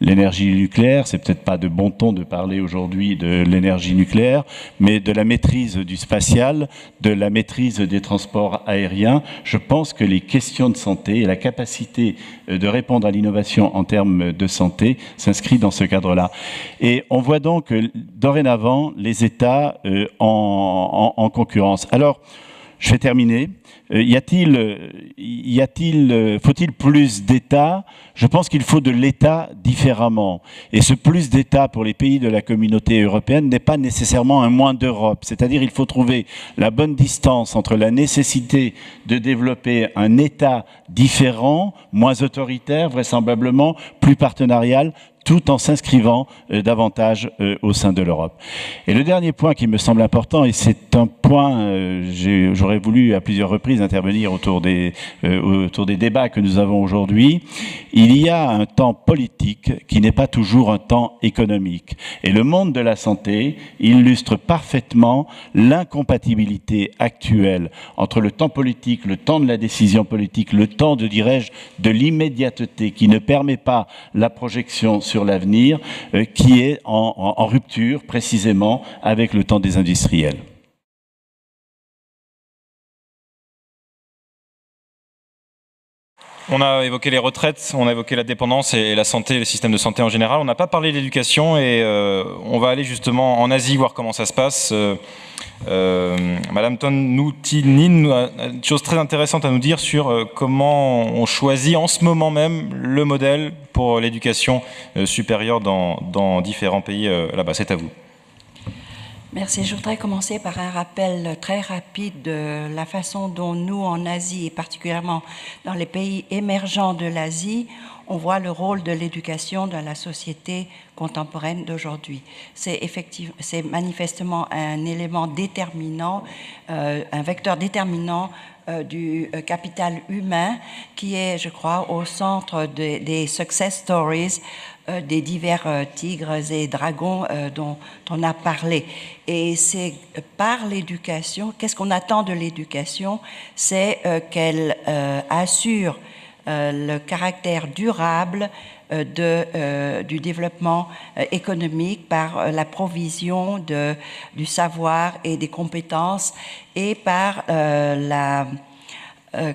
[SPEAKER 6] l'énergie nucléaire. C'est peut-être pas de bon ton de parler aujourd'hui de l'énergie nucléaire, mais de la maîtrise du spatial, de la maîtrise des transports aériens. Je pense que les questions de santé et la capacité de répondre à l'innovation en termes de santé s'inscrit dans ce cadre-là. Et on voit donc dorénavant les États en concurrence. Alors, je vais terminer. Faut-il plus d'État? Je pense qu'il faut de l'État différemment. Et ce plus d'État pour les pays de la communauté européenne n'est pas nécessairement un moins d'Europe. C'est-à-dire qu'il faut trouver la bonne distance entre la nécessité de développer un État différent, moins autoritaire, vraisemblablement, plus partenarial, tout en s'inscrivant davantage au sein de l'Europe. Et le dernier point qui me semble important, et c'est un point, j'aurais voulu à plusieurs reprises intervenir autour des débats que nous avons aujourd'hui, il y a un temps politique qui n'est pas toujours un temps économique. Et le monde de la santé illustre parfaitement l'incompatibilité actuelle entre le temps politique, le temps de la décision politique, le temps, dirais-je, de l'immédiateté qui ne permet pas la projection sur l'avenir, qui est en rupture précisément avec le temps des industriels.
[SPEAKER 2] On a évoqué les retraites, on a évoqué la dépendance et la santé, le système de santé en général. On n'a pas parlé de l'éducation et on va aller justement en Asie voir comment ça se passe. Madame Tonuttinen a une chose très intéressante à nous dire sur comment on choisit en ce moment même le modèle pour l'éducation supérieure dans différents pays là-bas. C'est à vous.
[SPEAKER 7] Merci. Je voudrais commencer par un rappel très rapide de la façon dont nous, en Asie, et particulièrement dans les pays émergents de l'Asie, on voit le rôle de l'éducation dans la société contemporaine d'aujourd'hui. C'est manifestement un élément déterminant, un vecteur déterminant du capital humain qui est, je crois, au centre des success stories des divers tigres et dragons dont on a parlé. Et c'est par l'éducation, qu'est-ce qu'on attend de l'éducation? C'est qu'elle assure le caractère durable du développement économique par la provision du savoir et des compétences et par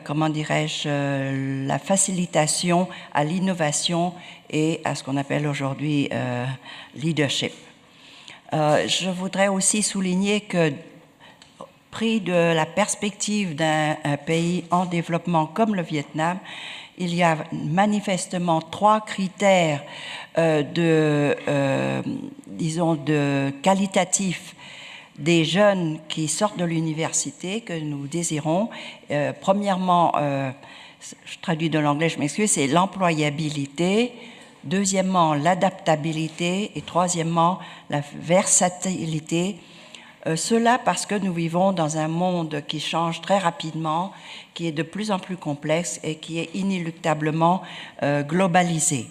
[SPEAKER 7] comment dirais-je, la facilitation à l'innovation et à ce qu'on appelle aujourd'hui leadership. Je voudrais aussi souligner que, pris de la perspective d'un pays en développement comme le Vietnam, il y a manifestement 3 critères disons, de qualitatifs des jeunes qui sortent de l'université que nous désirons. Premièrement, je traduis de l'anglais, je m'excuse, c'est l'employabilité. Deuxièmement, l'adaptabilité. Et troisièmement, la versatilité. Cela parce que nous vivons dans un monde qui change très rapidement, qui est de plus en plus complexe et qui est inéluctablement globalisé.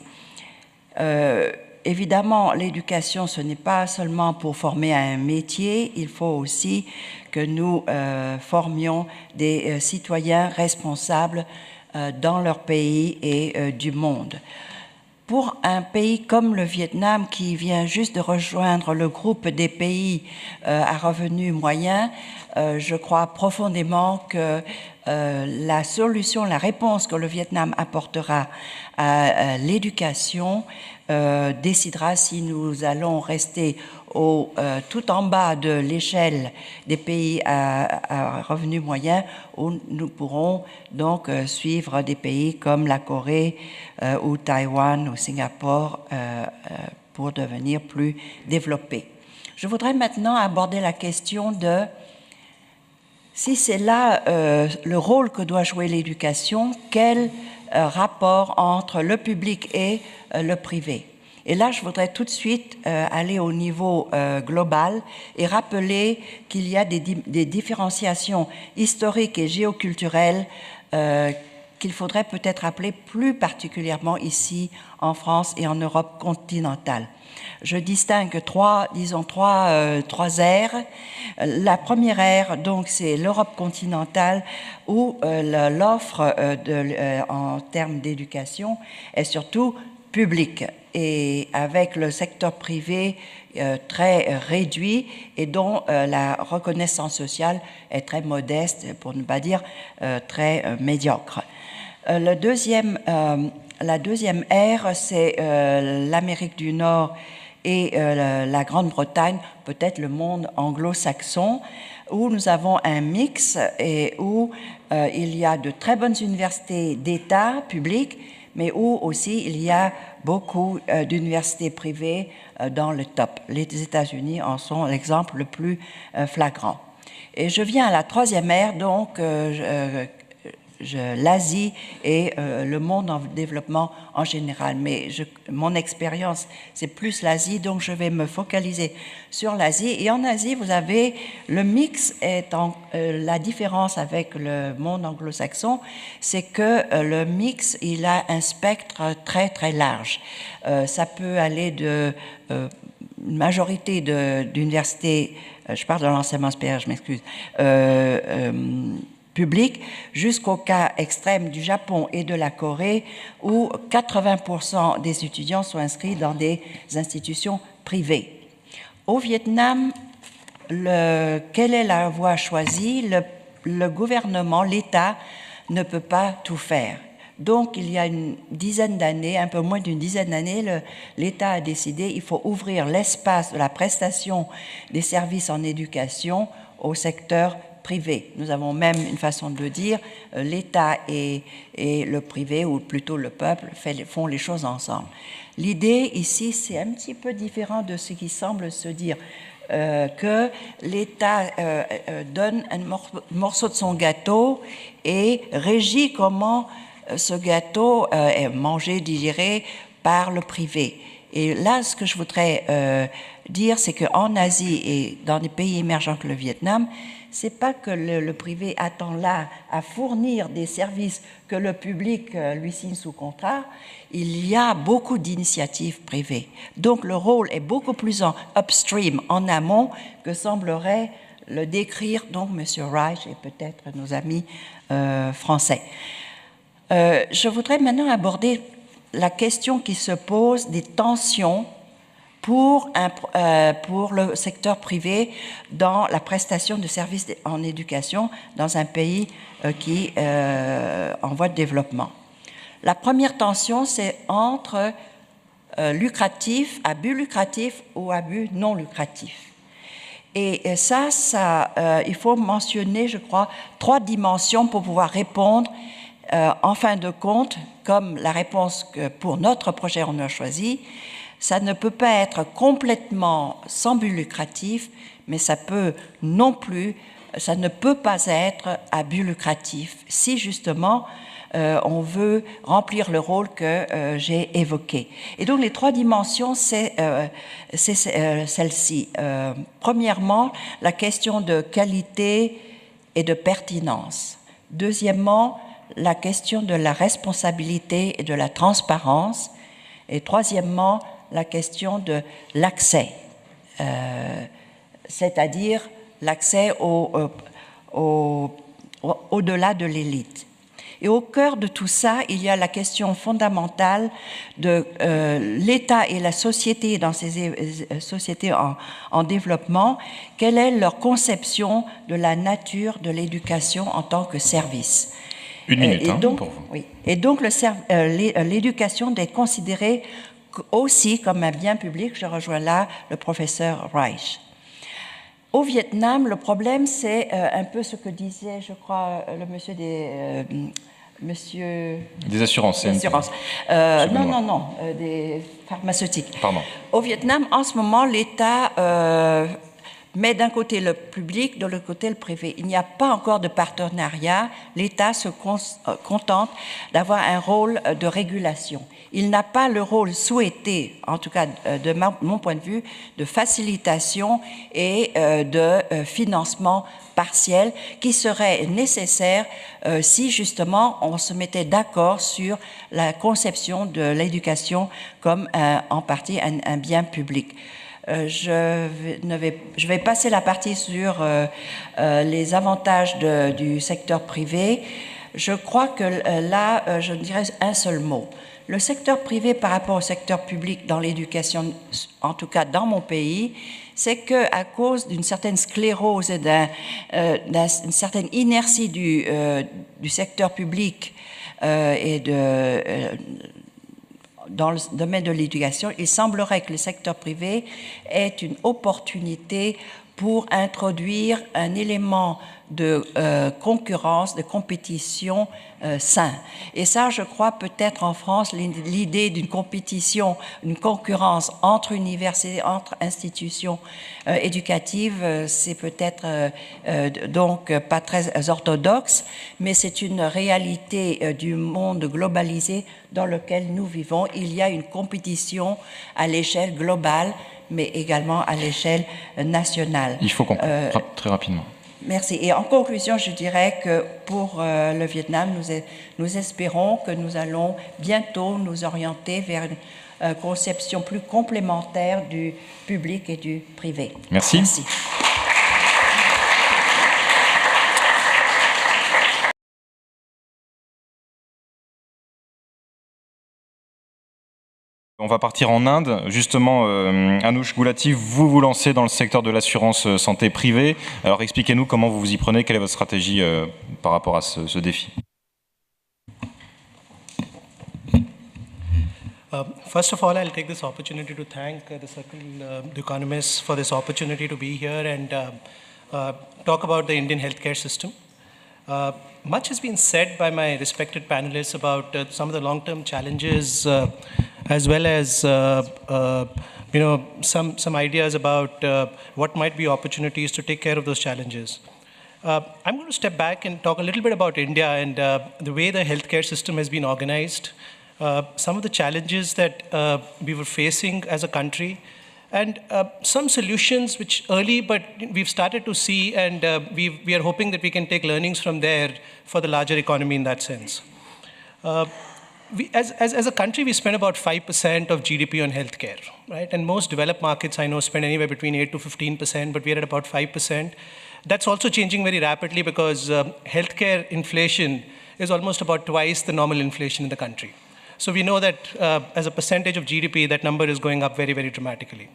[SPEAKER 7] Évidemment, l'éducation, ce n'est pas seulement pour former à un métier, il faut aussi que nous formions des citoyens responsables dans leur pays et du monde. Pour un pays comme le Vietnam, qui vient juste de rejoindre le groupe des pays à revenus moyens, je crois profondément que la solution, la réponse que le Vietnam apportera à l'éducation décidera si nous allons rester tout en bas de l'échelle des pays à revenus moyens, où nous pourrons donc suivre des pays comme la Corée ou Taïwan ou Singapour pour devenir plus développés. Je voudrais maintenant aborder la question de si c'est là le rôle que doit jouer l'éducation, quel rapport entre le public et le privé. Et là, je voudrais tout de suite aller au niveau global et rappeler qu'il y a des différenciations historiques et géoculturelles qu'il faudrait peut-être appeler plus particulièrement ici en France et en Europe continentale. Je distingue trois aires. La première ère, donc, c'est l'Europe continentale où l'offre en termes d'éducation est surtout publique et avec le secteur privé très réduit et dont la reconnaissance sociale est très modeste, pour ne pas dire très médiocre. La deuxième ère, c'est l'Amérique du Nord et la Grande-Bretagne, peut-être le monde anglo-saxon, où nous avons un mix et où il y a de très bonnes universités d'État publiques, mais où aussi il y a beaucoup d'universités privées dans le top. Les États-Unis en sont l'exemple le plus flagrant. Et je viens à la troisième ère, donc l'Asie et le monde en développement en général. Mais mon expérience, c'est plus l'Asie, donc je vais me focaliser sur l'Asie. Et en Asie, vous avez le mix étant la différence avec le monde anglo-saxon, c'est que le mix, il a un spectre très très large. Ça peut aller de une majorité d'universités, je parle de l'enseignement supérieur, je m'excuse, public, jusqu'au cas extrême du Japon et de la Corée, où 80% des étudiants sont inscrits dans des institutions privées. Au Vietnam, quelle est la voie choisie? Le gouvernement, l'État, ne peut pas tout faire. Donc, il y a une dizaine d'années, un peu moins d'une dizaine d'années, l'État a décidé qu'il faut ouvrir l'espace de la prestation des services en éducation au secteur privé. Nous avons même une façon de le dire, l'État et le privé, ou plutôt le peuple, font les choses ensemble. L'idée ici, c'est un petit peu différent de ce qui semble se dire, que l'État donne un morceau de son gâteau et régit comment ce gâteau est mangé, digéré par le privé. Et là, ce que je voudrais dire, c'est qu'en Asie et dans des pays émergents que le Vietnam, c'est pas que le privé attend là à fournir des services que le public lui signe sous contrat. Il y a beaucoup d'initiatives privées. Donc le rôle est beaucoup plus en upstream, en amont, que semblerait le décrire donc M. Reich et peut-être nos amis français. Je voudrais maintenant aborder la question qui se pose des tensions pour le secteur privé dans la prestation de services en éducation dans un pays qui en voie de développement. La première tension, c'est entre lucratif, à but lucratif ou à but non lucratif. Et ça il faut mentionner, je crois, 3 dimensions pour pouvoir répondre. En fin de compte, comme la réponse que pour notre projet on a choisi, ça ne peut pas être complètement sans but lucratif, mais ça ne peut pas être à but lucratif si justement on veut remplir le rôle que j'ai évoqué. Et donc les 3 dimensions, c'est celle-ci. Premièrement, la question de qualité et de pertinence. Deuxièmement, la question de la responsabilité et de la transparence. Et troisièmement, la question de l'accès, c'est-à-dire l'accès au-delà de l'élite. Et au cœur de tout ça, il y a la question fondamentale de l'État et la société dans ces sociétés en développement. Quelle est leur conception de la nature de l'éducation en tant que service?
[SPEAKER 2] Une minute
[SPEAKER 7] donc,
[SPEAKER 2] pour vous.
[SPEAKER 7] Oui. Et donc l'éducation doit être considérée aussi comme un bien public. Je rejoins là le professeur Reich. Au Vietnam, le problème, c'est un peu ce que disait, je crois, le monsieur
[SPEAKER 2] des assurances.
[SPEAKER 7] Non, des pharmaceutiques.
[SPEAKER 2] Pardon.
[SPEAKER 7] Au Vietnam, en ce moment, l'État met d'un côté le public, de l'autre côté le privé. Il n'y a pas encore de partenariat. L'État se contente d'avoir un rôle de régulation. Il n'a pas le rôle souhaité, en tout cas de mon point de vue, de facilitation et de financement partiel qui serait nécessaire si justement on se mettait d'accord sur la conception de l'éducation comme en partie un bien public. Je vais passer la partie sur les avantages du secteur privé. Je crois que là, je dirais un seul mot. Le secteur privé par rapport au secteur public dans l'éducation, en tout cas dans mon pays, c'est qu'à cause d'une certaine sclérose et d'une certaine inertie du secteur public et dans le domaine de l'éducation, il semblerait que le secteur privé ait une opportunité pour introduire un élément de concurrence, de compétition sain. Et ça, je crois, peut-être en France, l'idée d'une compétition, une concurrence entre universités, entre institutions éducatives, c'est peut-être donc pas très orthodoxe, mais c'est une réalité du monde globalisé dans lequel nous vivons. Il y a une compétition à l'échelle globale, mais également à l'échelle nationale.
[SPEAKER 2] Il faut conclure très rapidement.
[SPEAKER 7] Merci. Et en conclusion, je dirais que pour le Vietnam, nous espérons que nous allons bientôt nous orienter vers une conception plus complémentaire du public et du privé.
[SPEAKER 2] Merci.
[SPEAKER 7] Merci.
[SPEAKER 2] On va partir en Inde. Justement, Anoush Gulati, vous vous lancez dans le secteur de l'assurance santé privée. Alors expliquez-nous comment vous vous y prenez, quelle est votre stratégie par rapport à ce défi.
[SPEAKER 8] First of all, I'll take this opportunity to thank the Circle the Economists for this opportunity to be here and talk about the Indian healthcare system. Much has been said by my respected panelists about some of the long-term challenges as well as some ideas about what might be opportunities to take care of those challenges. I'm going to step back and talk a little bit about India and the way the healthcare system has been organized, some of the challenges that we were facing as a country, and some solutions which early, but we've started to see, and we are hoping that we can take learnings from there for the larger economy in that sense. As a country, we spend about 5% of GDP on healthcare, right? And most developed markets, I know, spend anywhere between 8 to 15%, but we're at about 5%. That's also changing very rapidly because healthcare inflation is almost about twice the normal inflation in the country. So we know that as a percentage of GDP, that number is going up very, very dramatically.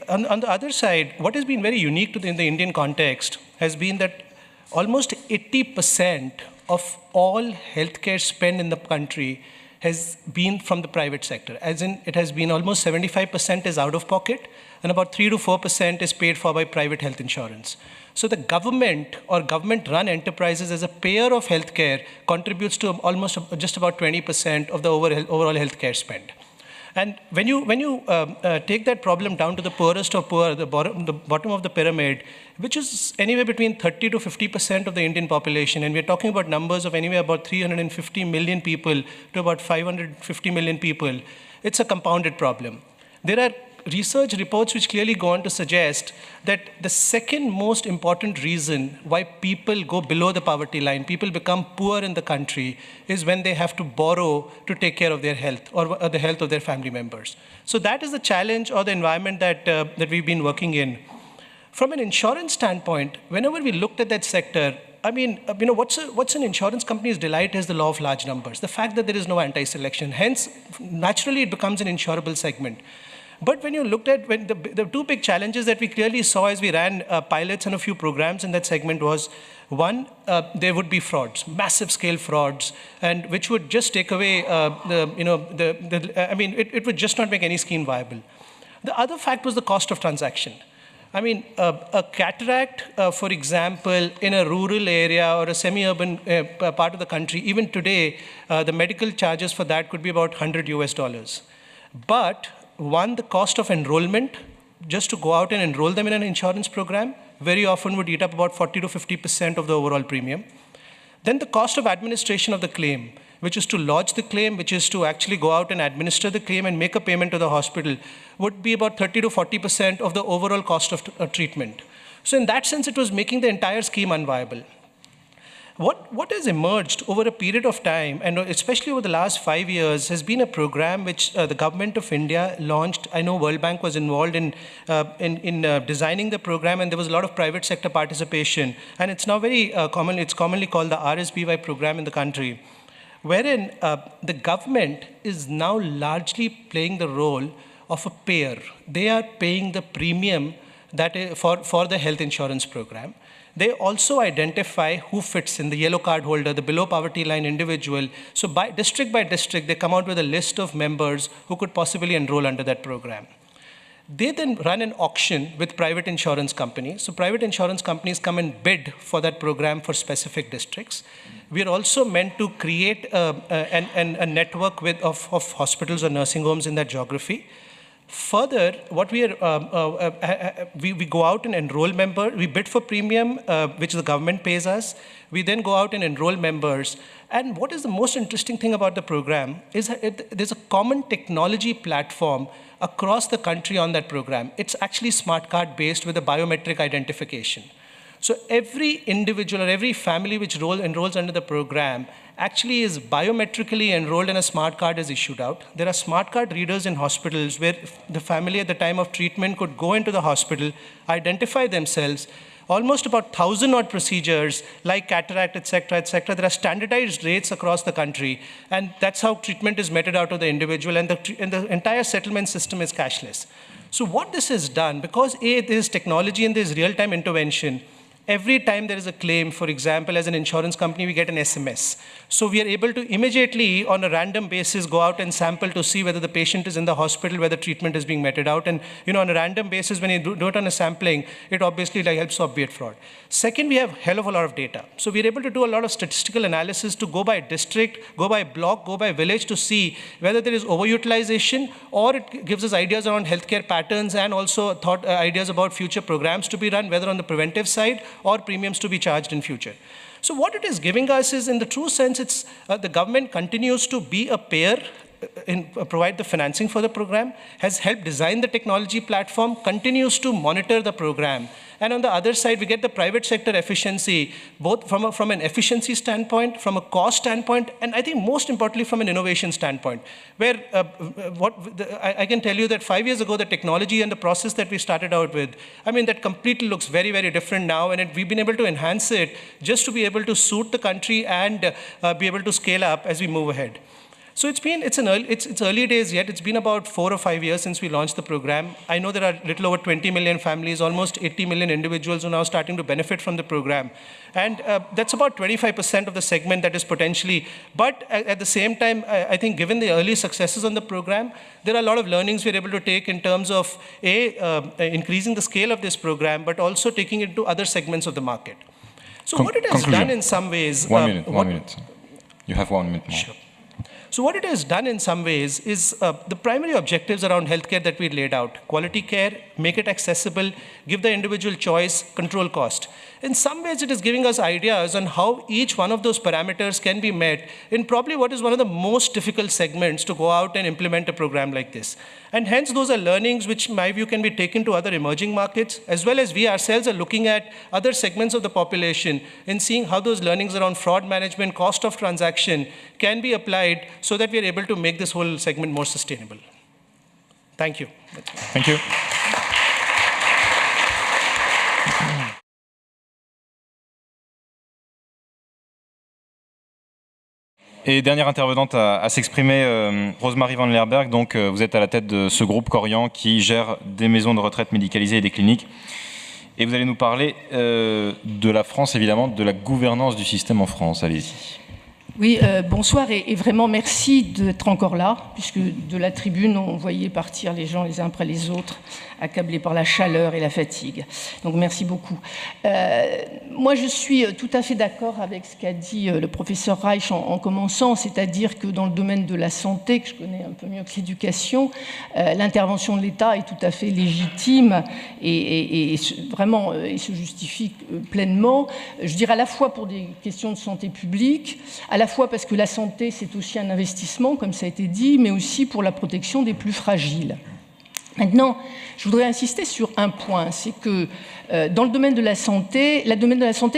[SPEAKER 8] On the other side, what has been very unique in the Indian context has been that almost 80% of all healthcare spend in the country has been from the private sector, as in it has been almost 75% is out of pocket and about 3 to 4% is paid for by private health insurance. So the government or government-run enterprises as a payer of healthcare contributes to almost just about 20% of the overall healthcare spend. And when you take that problem down to the poorest of poor, the bottom of the pyramid, which is anywhere between 30 to 50% of the Indian population, and we're talking about numbers of anywhere about 350 million people to about 550 million people, it's a compounded problem. There are research reports which clearly go on to suggest that the second most important reason why people go below the poverty line, people become poor in the country, is when they have to borrow to take care of their health or the health of their family members. So that is the challenge or the environment that we've been working in. From an insurance standpoint, whenever we looked at that sector, I mean, what's an insurance company's delight is the law of large numbers, the fact that there is no anti-selection. Hence, naturally, it becomes an insurable segment. But when you looked at the two big challenges that we clearly saw as we ran pilots and a few programs in that segment was, one, there would be frauds, massive scale frauds, and which would just take away it would just not make any scheme viable. The other fact was the cost of transaction. I mean, a cataract, for example, in a rural area or a semi-urban part of the country, even today, the medical charges for that could be about $100 US. But one, the cost of enrollment, just to go out and enroll them in an insurance program, very often would eat up about 40 to 50% of the overall premium. Then the cost of administration of the claim, which is to lodge the claim, which is to actually go out and administer the claim and make a payment to the hospital, would be about 30 to 40% of the overall cost of treatment. So in that sense, it was making the entire scheme unviable. What has emerged over a period of time, and especially over the last 5 years, has been a program which the government of India launched. I know World Bank was involved in designing the program, and there was a lot of private sector participation. And it's now very common. It's commonly called the RSBY program in the country, wherein the government is now largely playing the role of a payer. They are paying the premium that is for the health insurance program. They also identify who fits in, the yellow card holder, the below poverty line individual. So by district, they come out with a list of members who could possibly enroll under that program. They then run an auction with private insurance companies. So private insurance companies come and bid for that program for specific districts. We are also meant to create a network of hospitals or nursing homes in that geography. Further, what we are, we go out and enroll members. We bid for premium, which the government pays us. We then go out and enroll members. And what is the most interesting thing about the program is that there's a common technology platform across the country on that program. It's actually smart card based with a biometric identification. So every individual or every family which enrolls under the program actually is biometrically enrolled and a smart card is issued out. There are smart card readers in hospitals where the family at the time of treatment could go into the hospital, identify themselves. Almost about 1,000 odd procedures like cataract, et cetera, there are standardized rates across the country, and that's how treatment is meted out of the individual, and the entire settlement system is cashless. So what this has done, because there's technology and there's real-time intervention, every time there is a claim, for example, as an insurance company, we get an SMS. So we are able to immediately, on a random basis, go out and sample to see whether the patient is in the hospital, whether treatment is being meted out. And on a random basis, when you do it on a sampling, it obviously helps obviate fraud. Second, we have a hell of a lot of data. So we're able to do a lot of statistical analysis to go by district, go by block, go by village to see whether there is overutilization, or it gives us ideas around healthcare patterns and also ideas about future programs to be run, whether on the preventive side or premiums to be charged in future. So what it is giving us is, in the true sense, it's the government continues to be a payer, provide the financing for the program, has helped design the technology platform, continues to monitor the program. And on the other side, we get the private sector efficiency, both from an efficiency standpoint, from a cost standpoint, and I think most importantly from an innovation standpoint, where I can tell you that 5 years ago, the technology and the process that we started out with, I mean, that completely looks very, very different now, and we've been able to enhance it just to be able to suit the country and be able to scale up as we move ahead. So it's early days yet. It's been about 4 or 5 years since we launched the program. I know there are a little over 20 million families, almost 80 million individuals who are now starting to benefit from the program. And that's about 25% of the segment that is potentially, but at the same time, I think given the early successes on the program, there are a lot of learnings we're able to take in terms of increasing the scale of this program, but also taking it to other segments of the market. So what it has done in some ways...
[SPEAKER 2] 1 minute. You have 1 minute more.
[SPEAKER 8] Sure. So what it has done in some ways is the primary objectives around healthcare that we laid out: quality care, make it accessible, give the individual choice, control cost. In some ways, it is giving us ideas on how each one of those parameters can be met in probably what is one of the most difficult segments to go out and implement a program like this. And hence, those are learnings which, in my view, can be taken to other emerging markets, as well as we ourselves are looking at other segments of the population and seeing how those learnings around fraud management, cost of transaction can be applied so that we are able to make this whole segment more sustainable. Thank you.
[SPEAKER 2] Thank you. Et dernière intervenante à s'exprimer, Rosemarie Van Lerberg. Donc, vous êtes à la tête de ce groupe Corian qui gère des maisons de retraite médicalisées et des cliniques. Et vous allez nous parler de la France, évidemment, de la gouvernance du système en France. Allez-y.
[SPEAKER 9] Oui, bonsoir et vraiment merci d'être encore là, puisque de la tribune, on voyait partir les gens les uns après les autres, accablés par la chaleur et la fatigue. Donc merci beaucoup. Moi, je suis tout à fait d'accord avec ce qu'a dit le professeur Reich en commençant, c'est-à-dire que dans le domaine de la santé, que je connais un peu mieux que l'éducation, l'intervention de l'État est tout à fait légitime et vraiment et se justifie pleinement. Je dirais à la fois pour des questions de santé publique, à la fois parce que la santé, c'est aussi un investissement, comme ça a été dit, mais aussi pour la protection des plus fragiles. Maintenant, je voudrais insister sur un point, c'est que dans le domaine de la santé,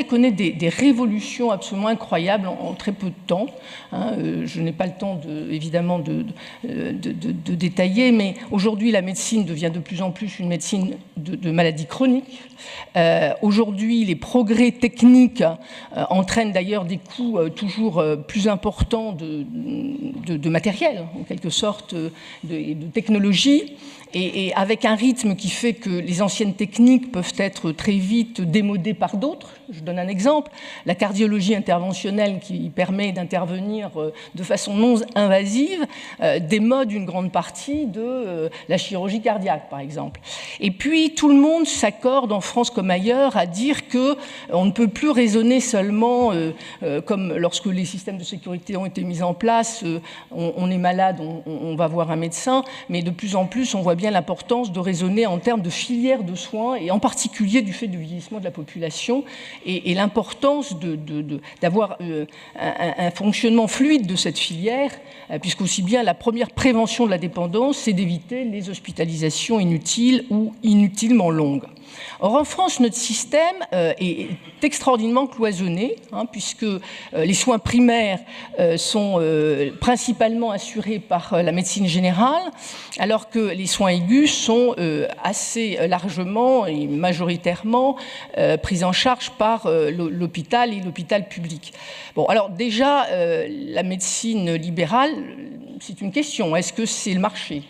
[SPEAKER 9] connaît des révolutions absolument incroyables en très peu de temps. Je n'ai pas le temps, évidemment, de détailler, mais aujourd'hui, la médecine devient de plus en plus une médecine de maladies chroniques. Aujourd'hui, les progrès techniques entraînent d'ailleurs des coûts toujours plus importants de matériel, en quelque sorte, de technologie. et avec un rythme qui fait que les anciennes techniques peuvent être très vite démodées par d'autres. Je donne un exemple, la cardiologie interventionnelle qui permet d'intervenir de façon non invasive démode une grande partie de la chirurgie cardiaque, par exemple. Et puis, tout le monde s'accorde, en France comme ailleurs, à dire qu'on ne peut plus raisonner seulement, comme lorsque les systèmes de sécurité ont été mis en place, on est malade, on va voir un médecin, mais de plus en plus, on voit bien l'importance de raisonner en termes de filières de soins, et en particulier du fait du vieillissement de la population, et l'importance d'avoir un fonctionnement fluide de cette filière, puisqu'aussi bien la première prévention de la dépendance, c'est d'éviter les hospitalisations inutiles ou inutilement longues. Or, en France, notre système est extraordinairement cloisonné, puisque les soins primaires sont principalement assurés par la médecine générale, alors que les soins aigus sont assez largement et majoritairement pris en charge par l'hôpital et l'hôpital public. Bon, alors déjà, la médecine libérale, c'est une question. Est-ce que c'est le marché ?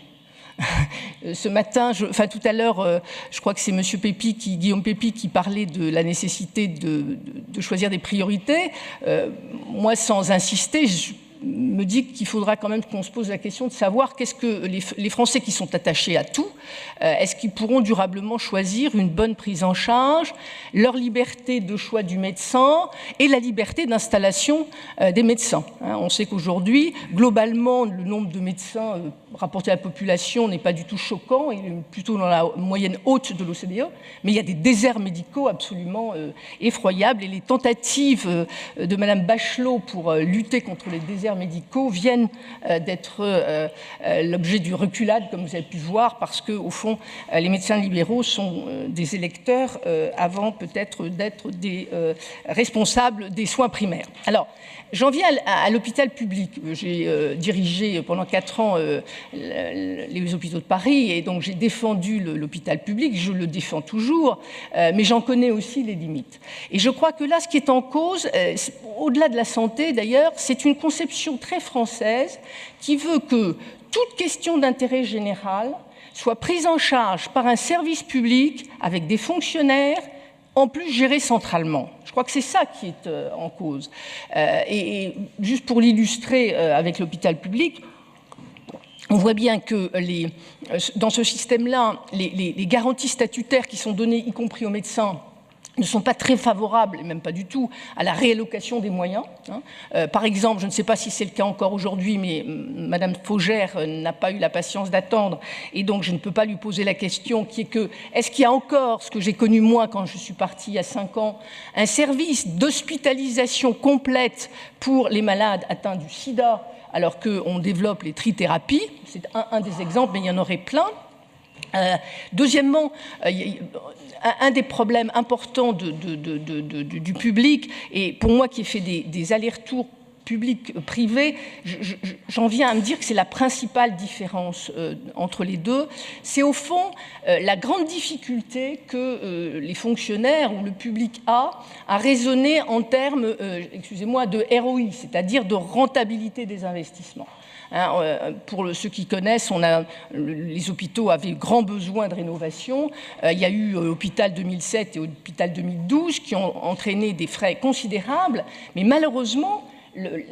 [SPEAKER 9] Ce matin, tout à l'heure, je crois que c'est Guillaume Pépi qui parlait de la nécessité de choisir des priorités. Moi, sans insister, je me dis qu'il faudra quand même qu'on se pose la question de savoir qu'est-ce que les Français qui sont attachés à tout, est-ce qu'ils pourront durablement choisir une bonne prise en charge, leur liberté de choix du médecin et la liberté d'installation des médecins. On sait qu'aujourd'hui, globalement, le nombre de médecins rapporté à la population n'est pas du tout choquant, il est plutôt dans la moyenne haute de l'OCDE, mais il y a des déserts médicaux absolument effroyables, et les tentatives de Madame Bachelot pour lutter contre les déserts médicaux viennent d'être l'objet du reculade, comme vous avez pu voir, parce que au fond, les médecins libéraux sont des électeurs avant peut-être d'être des responsables des soins primaires. Alors, j'en viens à l'hôpital public. J'ai dirigé pendant 4 ans les hôpitaux de Paris, et donc j'ai défendu l'hôpital public, je le défends toujours, mais j'en connais aussi les limites. Et je crois que là, ce qui est en cause, au-delà de la santé d'ailleurs, c'est une conception très française qui veut que toute question d'intérêt général soit prise en charge par un service public avec des fonctionnaires, en plus gérés centralement. Je crois que c'est ça qui est en cause. Et juste pour l'illustrer avec l'hôpital public, on voit bien que dans ce système-là, les garanties statutaires qui sont données, y compris aux médecins, ne sont pas très favorables, et même pas du tout, à la réallocation des moyens. Par exemple, je ne sais pas si c'est le cas encore aujourd'hui, mais Madame Faugère n'a pas eu la patience d'attendre, et donc je ne peux pas lui poser la question qui est que, est-ce qu'il y a encore, ce que j'ai connu moi quand je suis partie il y a 5 ans, un service d'hospitalisation complète pour les malades atteints du sida, alors qu'on développe les trithérapies? C'est un des exemples, mais il y en aurait plein. Deuxièmement, un des problèmes importants du public, et pour moi qui ai fait des allers-retours public-privé, j'en viens à me dire que c'est la principale différence entre les deux. C'est au fond la grande difficulté que les fonctionnaires ou le public a à raisonner en termes, excusez-moi, de ROI, c'est-à-dire de rentabilité des investissements. Pour ceux qui connaissent, les hôpitaux avaient grand besoin de rénovation. Il y a eu l'hôpital 2007 et l'hôpital 2012 qui ont entraîné des frais considérables, mais malheureusement,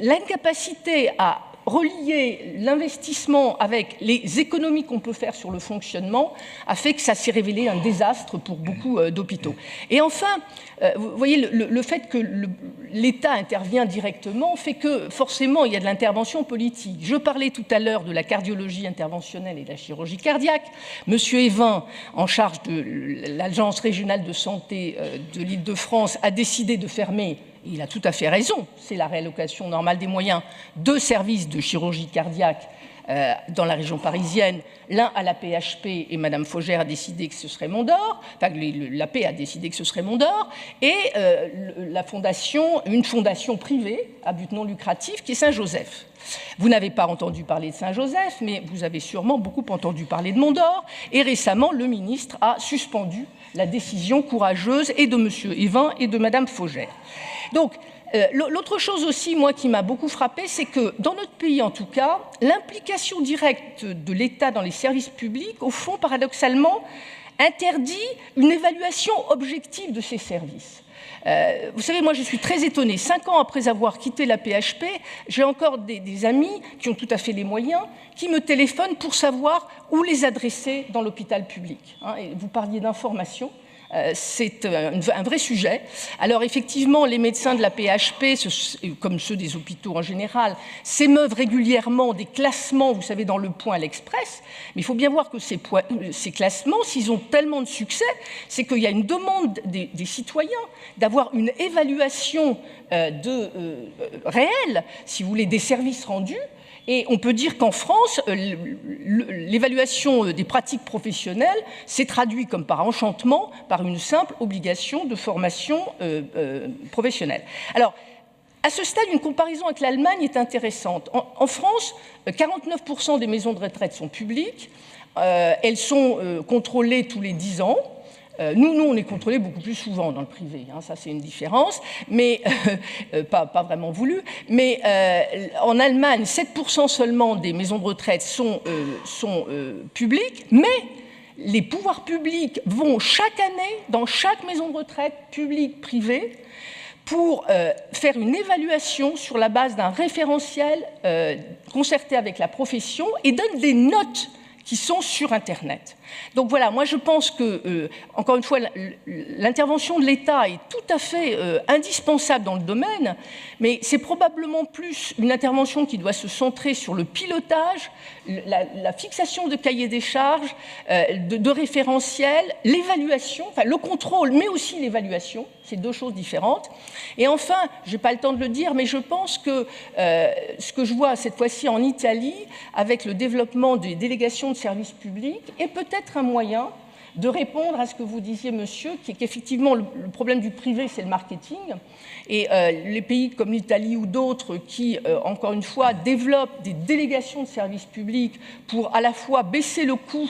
[SPEAKER 9] l'incapacité à relier l'investissement avec les économies qu'on peut faire sur le fonctionnement a fait que ça s'est révélé un désastre pour beaucoup d'hôpitaux. Et enfin, vous voyez, le fait que l'État intervient directement fait que forcément il y a de l'intervention politique. Je parlais tout à l'heure de la cardiologie interventionnelle et de la chirurgie cardiaque. Monsieur Evin, en charge de l'Agence régionale de santé de l'Île-de-France, a décidé de fermer. Il a tout à fait raison, c'est la réallocation normale des moyens, 2 services de chirurgie cardiaque dans la région parisienne, l'un à la PHP, et Madame Faugère a décidé que ce serait Mondor, enfin l'AP a décidé que ce serait Mondor, et une fondation privée à but non lucratif qui est Saint-Joseph. Vous n'avez pas entendu parler de Saint-Joseph, mais vous avez sûrement beaucoup entendu parler de Mondor, et récemment le ministre a suspendu la décision courageuse et de M. Evin et de Mme Faugère. Donc, L'autre chose aussi, moi, qui m'a beaucoup frappée, c'est que dans notre pays, en tout cas, l'implication directe de l'État dans les services publics, au fond, paradoxalement, interdit une évaluation objective de ces services. Vous savez, moi, je suis très étonnée. 5 ans après avoir quitté la PHP, j'ai encore des amis qui ont tout à fait les moyens, qui me téléphonent pour savoir où les adresser dans l'hôpital public. Et vous parliez d'information. C'est un vrai sujet. Alors effectivement, les médecins de la PHP, comme ceux des hôpitaux en général, s'émeuvent régulièrement des classements, vous savez, dans Le Point à l'Express. Mais il faut bien voir que ces classements, s'ils ont tellement de succès, c'est qu'il y a une demande des citoyens d'avoir une évaluation réelle, si vous voulez, des services rendus. Et on peut dire qu'en France, l'évaluation des pratiques professionnelles s'est traduite comme par enchantement par une simple obligation de formation professionnelle. Alors, à ce stade, une comparaison avec l'Allemagne est intéressante. En France, 49% des maisons de retraite sont publiques. Elles sont contrôlées tous les 10 ans. Nous, on est contrôlés beaucoup plus souvent dans le privé, ça c'est une différence, mais pas vraiment voulu. Mais en Allemagne, 7% seulement des maisons de retraite sont publiques, mais les pouvoirs publics vont chaque année dans chaque maison de retraite, publique, privée, pour faire une évaluation sur la base d'un référentiel concerté avec la profession et donnent des notes qui sont sur Internet. Donc voilà, moi je pense que, encore une fois, l'intervention de l'État est tout à fait indispensable dans le domaine, mais c'est probablement plus une intervention qui doit se centrer sur le pilotage, la fixation de cahiers des charges, de référentiels, l'évaluation, enfin le contrôle, mais aussi l'évaluation, c'est deux choses différentes. Et enfin, je n'ai pas le temps de le dire, mais je pense que ce que je vois cette fois-ci en Italie, avec le développement des délégations de services publics, est peut-être un moyen de répondre à ce que vous disiez, monsieur, qui est qu'effectivement le problème du privé, c'est le marketing. Et les pays comme l'Italie ou d'autres qui, encore une fois, développent des délégations de services publics pour à la fois baisser le coût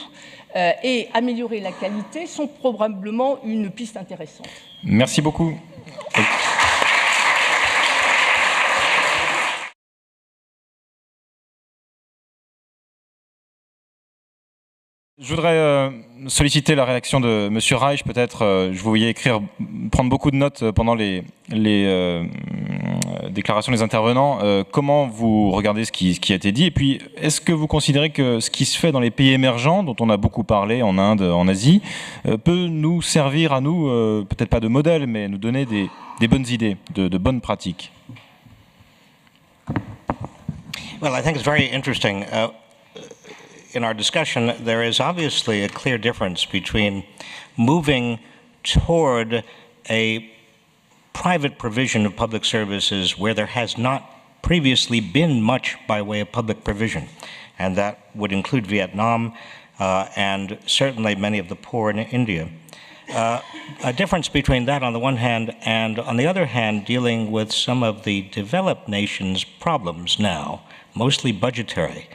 [SPEAKER 9] et améliorer la qualité sont probablement une piste intéressante.
[SPEAKER 2] Merci beaucoup. Je voudrais solliciter la réaction de M. Reich. Peut-être, je vous voyais prendre beaucoup de notes pendant les déclarations des intervenants. Comment vous regardez ce qui a été dit? Et puis, est-ce que vous considérez que ce qui se fait dans les pays émergents, dont on a beaucoup parlé, en Inde, en Asie, peut nous servir à nous, peut-être pas de modèle, mais nous donner des bonnes idées, de bonnes pratiques?
[SPEAKER 3] Well, I think it's very interesting. In our discussion, there is obviously a clear difference between moving toward a private provision of public services where there has not previously been much by way of public provision, and that would include Vietnam and certainly many of the poor in India. A difference between that on the one hand and on the other hand dealing with some of the developed nations' problems now, mostly budgetary,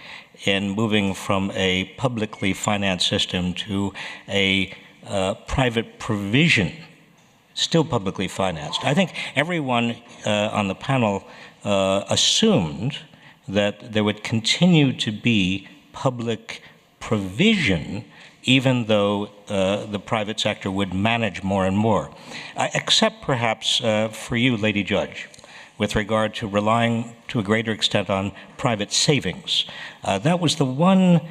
[SPEAKER 3] in moving from a publicly financed system to a private provision, still publicly financed. I think everyone on the panel assumed that there would continue to be public provision even though the private sector would manage more and more, except perhaps for you, Lady Judge, with regard to relying to a greater extent on private savings. That was the one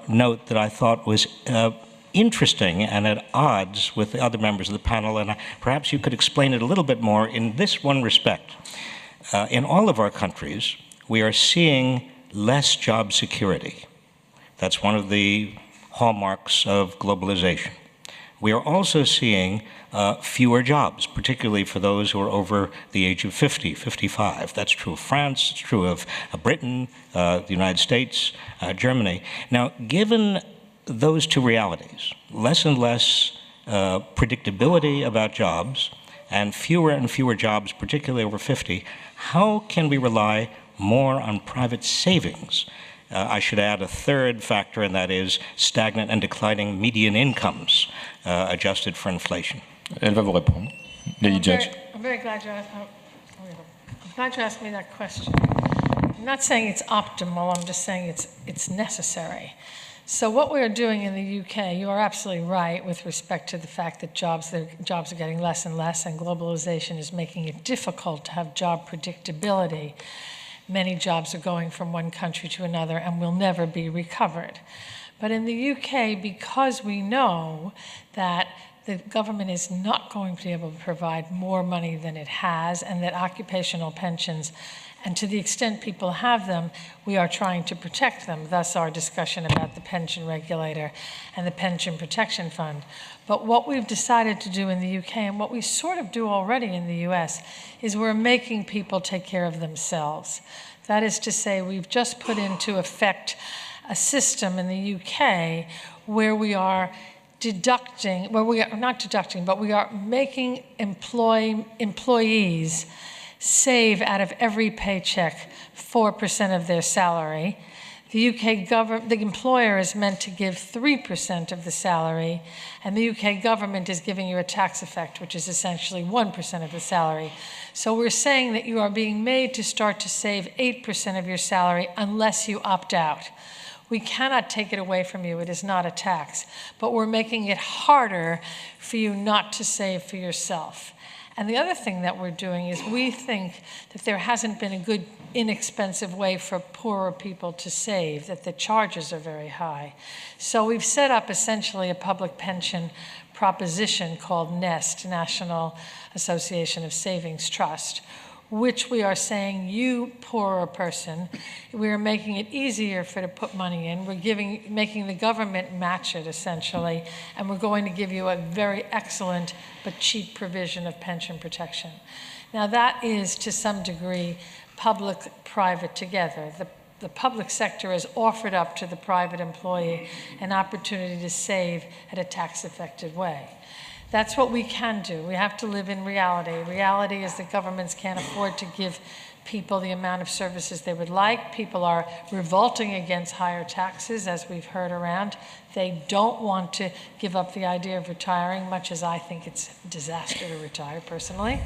[SPEAKER 3] note that I thought was interesting and at odds with the other members of the panel, and perhaps you could explain it a little bit more in this one respect. In all of our countries, we are seeing less job security. That's one of the hallmarks of globalization. We are also seeing fewer jobs, particularly for those who are over the age of 50, 55. That's true of France, it's true of Britain, the United States, Germany. Now, given those two realities, less and less predictability about jobs and fewer jobs, particularly over 50, how can we rely more on private savings? I should add a third factor, and that is stagnant and declining median incomes adjusted for inflation.
[SPEAKER 2] Elle va vous répondre. Lady Judge.
[SPEAKER 5] I'm very glad you asked. I'm glad you asked me that question. I'm not saying it's optimal, I'm just saying it's necessary. So what we are doing in the UK, you are absolutely right with respect to the fact that jobs are getting less and less, and globalization is making it difficult to have job predictability. Many jobs are going from one country to another and will never be recovered. But in the UK, because we know that the government is not going to be able to provide more money than it has, and that occupational pensions, and to the extent people have them, we are trying to protect them, thus our discussion about the pension regulator and the pension protection fund. But what we've decided to do in the UK, and what we sort of do already in the US, is we're making people take care of themselves. That is to say, we've just put into effect a system in the UK where we are deducting, well, we are not deducting, but we are making employees save out of every paycheck 4% of their salary. The UK government, the employer is meant to give 3% of the salary, and the UK government is giving you a tax effect, which is essentially 1% of the salary. So we're saying that you are being made to start to save 8% of your salary unless you opt out. We cannot take it away from you. It is not a tax. But we're making it harder for you not to save for yourself. And the other thing that we're doing is we think that there hasn't been a good, inexpensive way for poorer people to save, that the charges are very high. So we've set up essentially a public pension proposition called NEST, National Association of Savings Trust, which we are saying, you poorer person, we are making it easier for to put money in. We're making the government match it essentially, and we're going to give you a very excellent but cheap provision of pension protection. Now that is to some degree public-private together. The public sector has offered up to the private employee an opportunity to save at a tax-effective way. That's what we can do. We have to live in reality. Reality is that governments can't afford to give people the amount of services they would like. People are revolting against higher taxes, as we've heard around. They don't want to give up the idea of retiring, much as I think it's a disaster to retire, personally.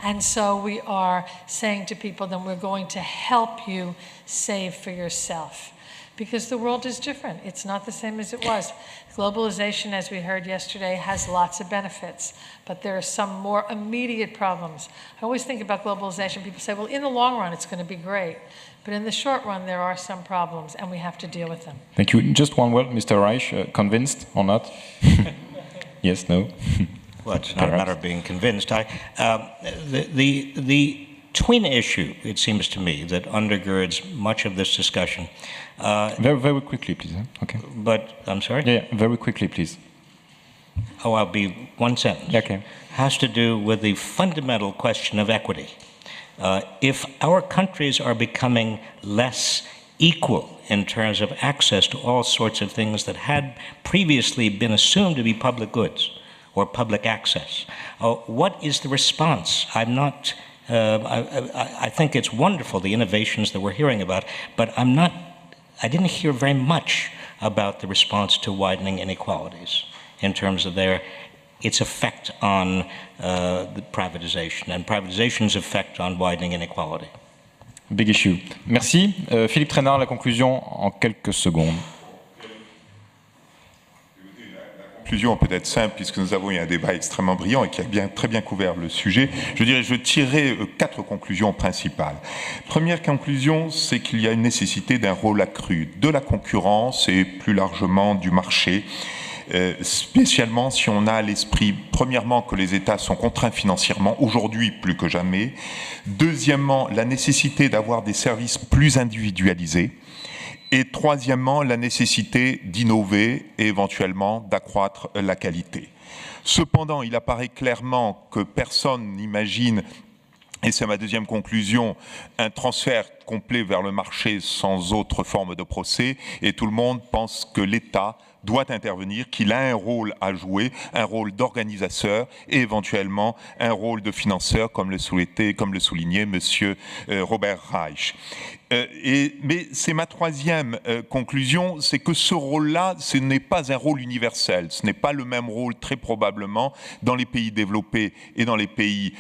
[SPEAKER 5] And so we are saying to people, then we're going to help you save for yourself. Because the world is different. It's not the same as it was. Globalization, as we heard yesterday, has lots of benefits, but there are some more immediate problems. I always think about globalization, people say, well, in the long run, it's going to be great. But in the short run, there are some problems, and we have to deal with them.
[SPEAKER 2] Thank you. Just one word, Mr. Reich, convinced or not? Yes, no?
[SPEAKER 3] Well, it's not a matter of being convinced. The twin issue, it seems to me, that undergirds much of this discussion.
[SPEAKER 2] Very quickly, please. Okay.
[SPEAKER 3] But, I'm sorry?
[SPEAKER 2] Yeah, very quickly, please.
[SPEAKER 3] Oh, I'll be one sentence.
[SPEAKER 2] Okay.
[SPEAKER 3] Has to do with the fundamental question of equity. If our countries are becoming less equal in terms of access to all sorts of things that had previously been assumed to be public goods or public access, what is the response? I'm not... I think it's wonderful, the innovations that we're hearing about, but I didn't hear very much about the response to widening inequalities in terms of its effect on the privatization and privatization's effect on widening inequality.
[SPEAKER 2] Big issue. Merci. Philippe Trainard, la conclusion en quelques secondes.
[SPEAKER 1] Conclusion peut-être simple, puisque nous avons eu un débat extrêmement brillant et qui a très bien couvert le sujet. Je tirerai 4 conclusions principales. Première conclusion, c'est qu'il y a une nécessité d'un rôle accru de la concurrence et plus largement du marché, spécialement si on a à l'esprit, premièrement, que les États sont contraints financièrement, aujourd'hui plus que jamais. Deuxièmement, la nécessité d'avoir des services plus individualisés. Et troisièmement, la nécessité d'innover et éventuellement d'accroître la qualité. Cependant, il apparaît clairement que personne n'imagine, et c'est ma deuxième conclusion, un transfert complet vers le marché sans autre forme de procès, et tout le monde pense que l'État doit intervenir, qu'il a un rôle à jouer, un rôle d'organisateur et éventuellement un rôle de financeur, comme le soulignait M. Robert Reich. Mais c'est ma troisième conclusion, c'est que ce rôle-là, ce n'est pas un rôle universel. Ce n'est pas le même rôle, très probablement, dans les pays développés et dans les pays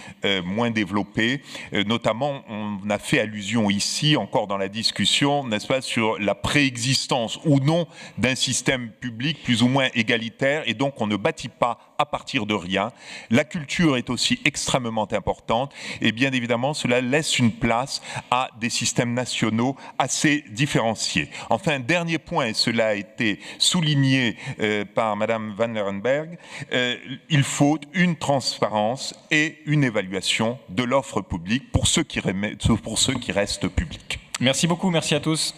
[SPEAKER 1] moins développés. Notamment, on a fait allusion ici, encore dans la discussion, n'est-ce pas, sur la préexistence ou non d'un système public plus ou moins égalitaire, et donc on ne bâtit pas à partir de rien. La culture est aussi extrêmement importante, et bien évidemment, cela laisse une place à des systèmes nationaux assez différenciés. Enfin, dernier point, et cela a été souligné par Madame Van Lerenberg, il faut une transparence et une évaluation de l'offre publique pour ceux qui restent publics.
[SPEAKER 2] Merci beaucoup, merci à tous.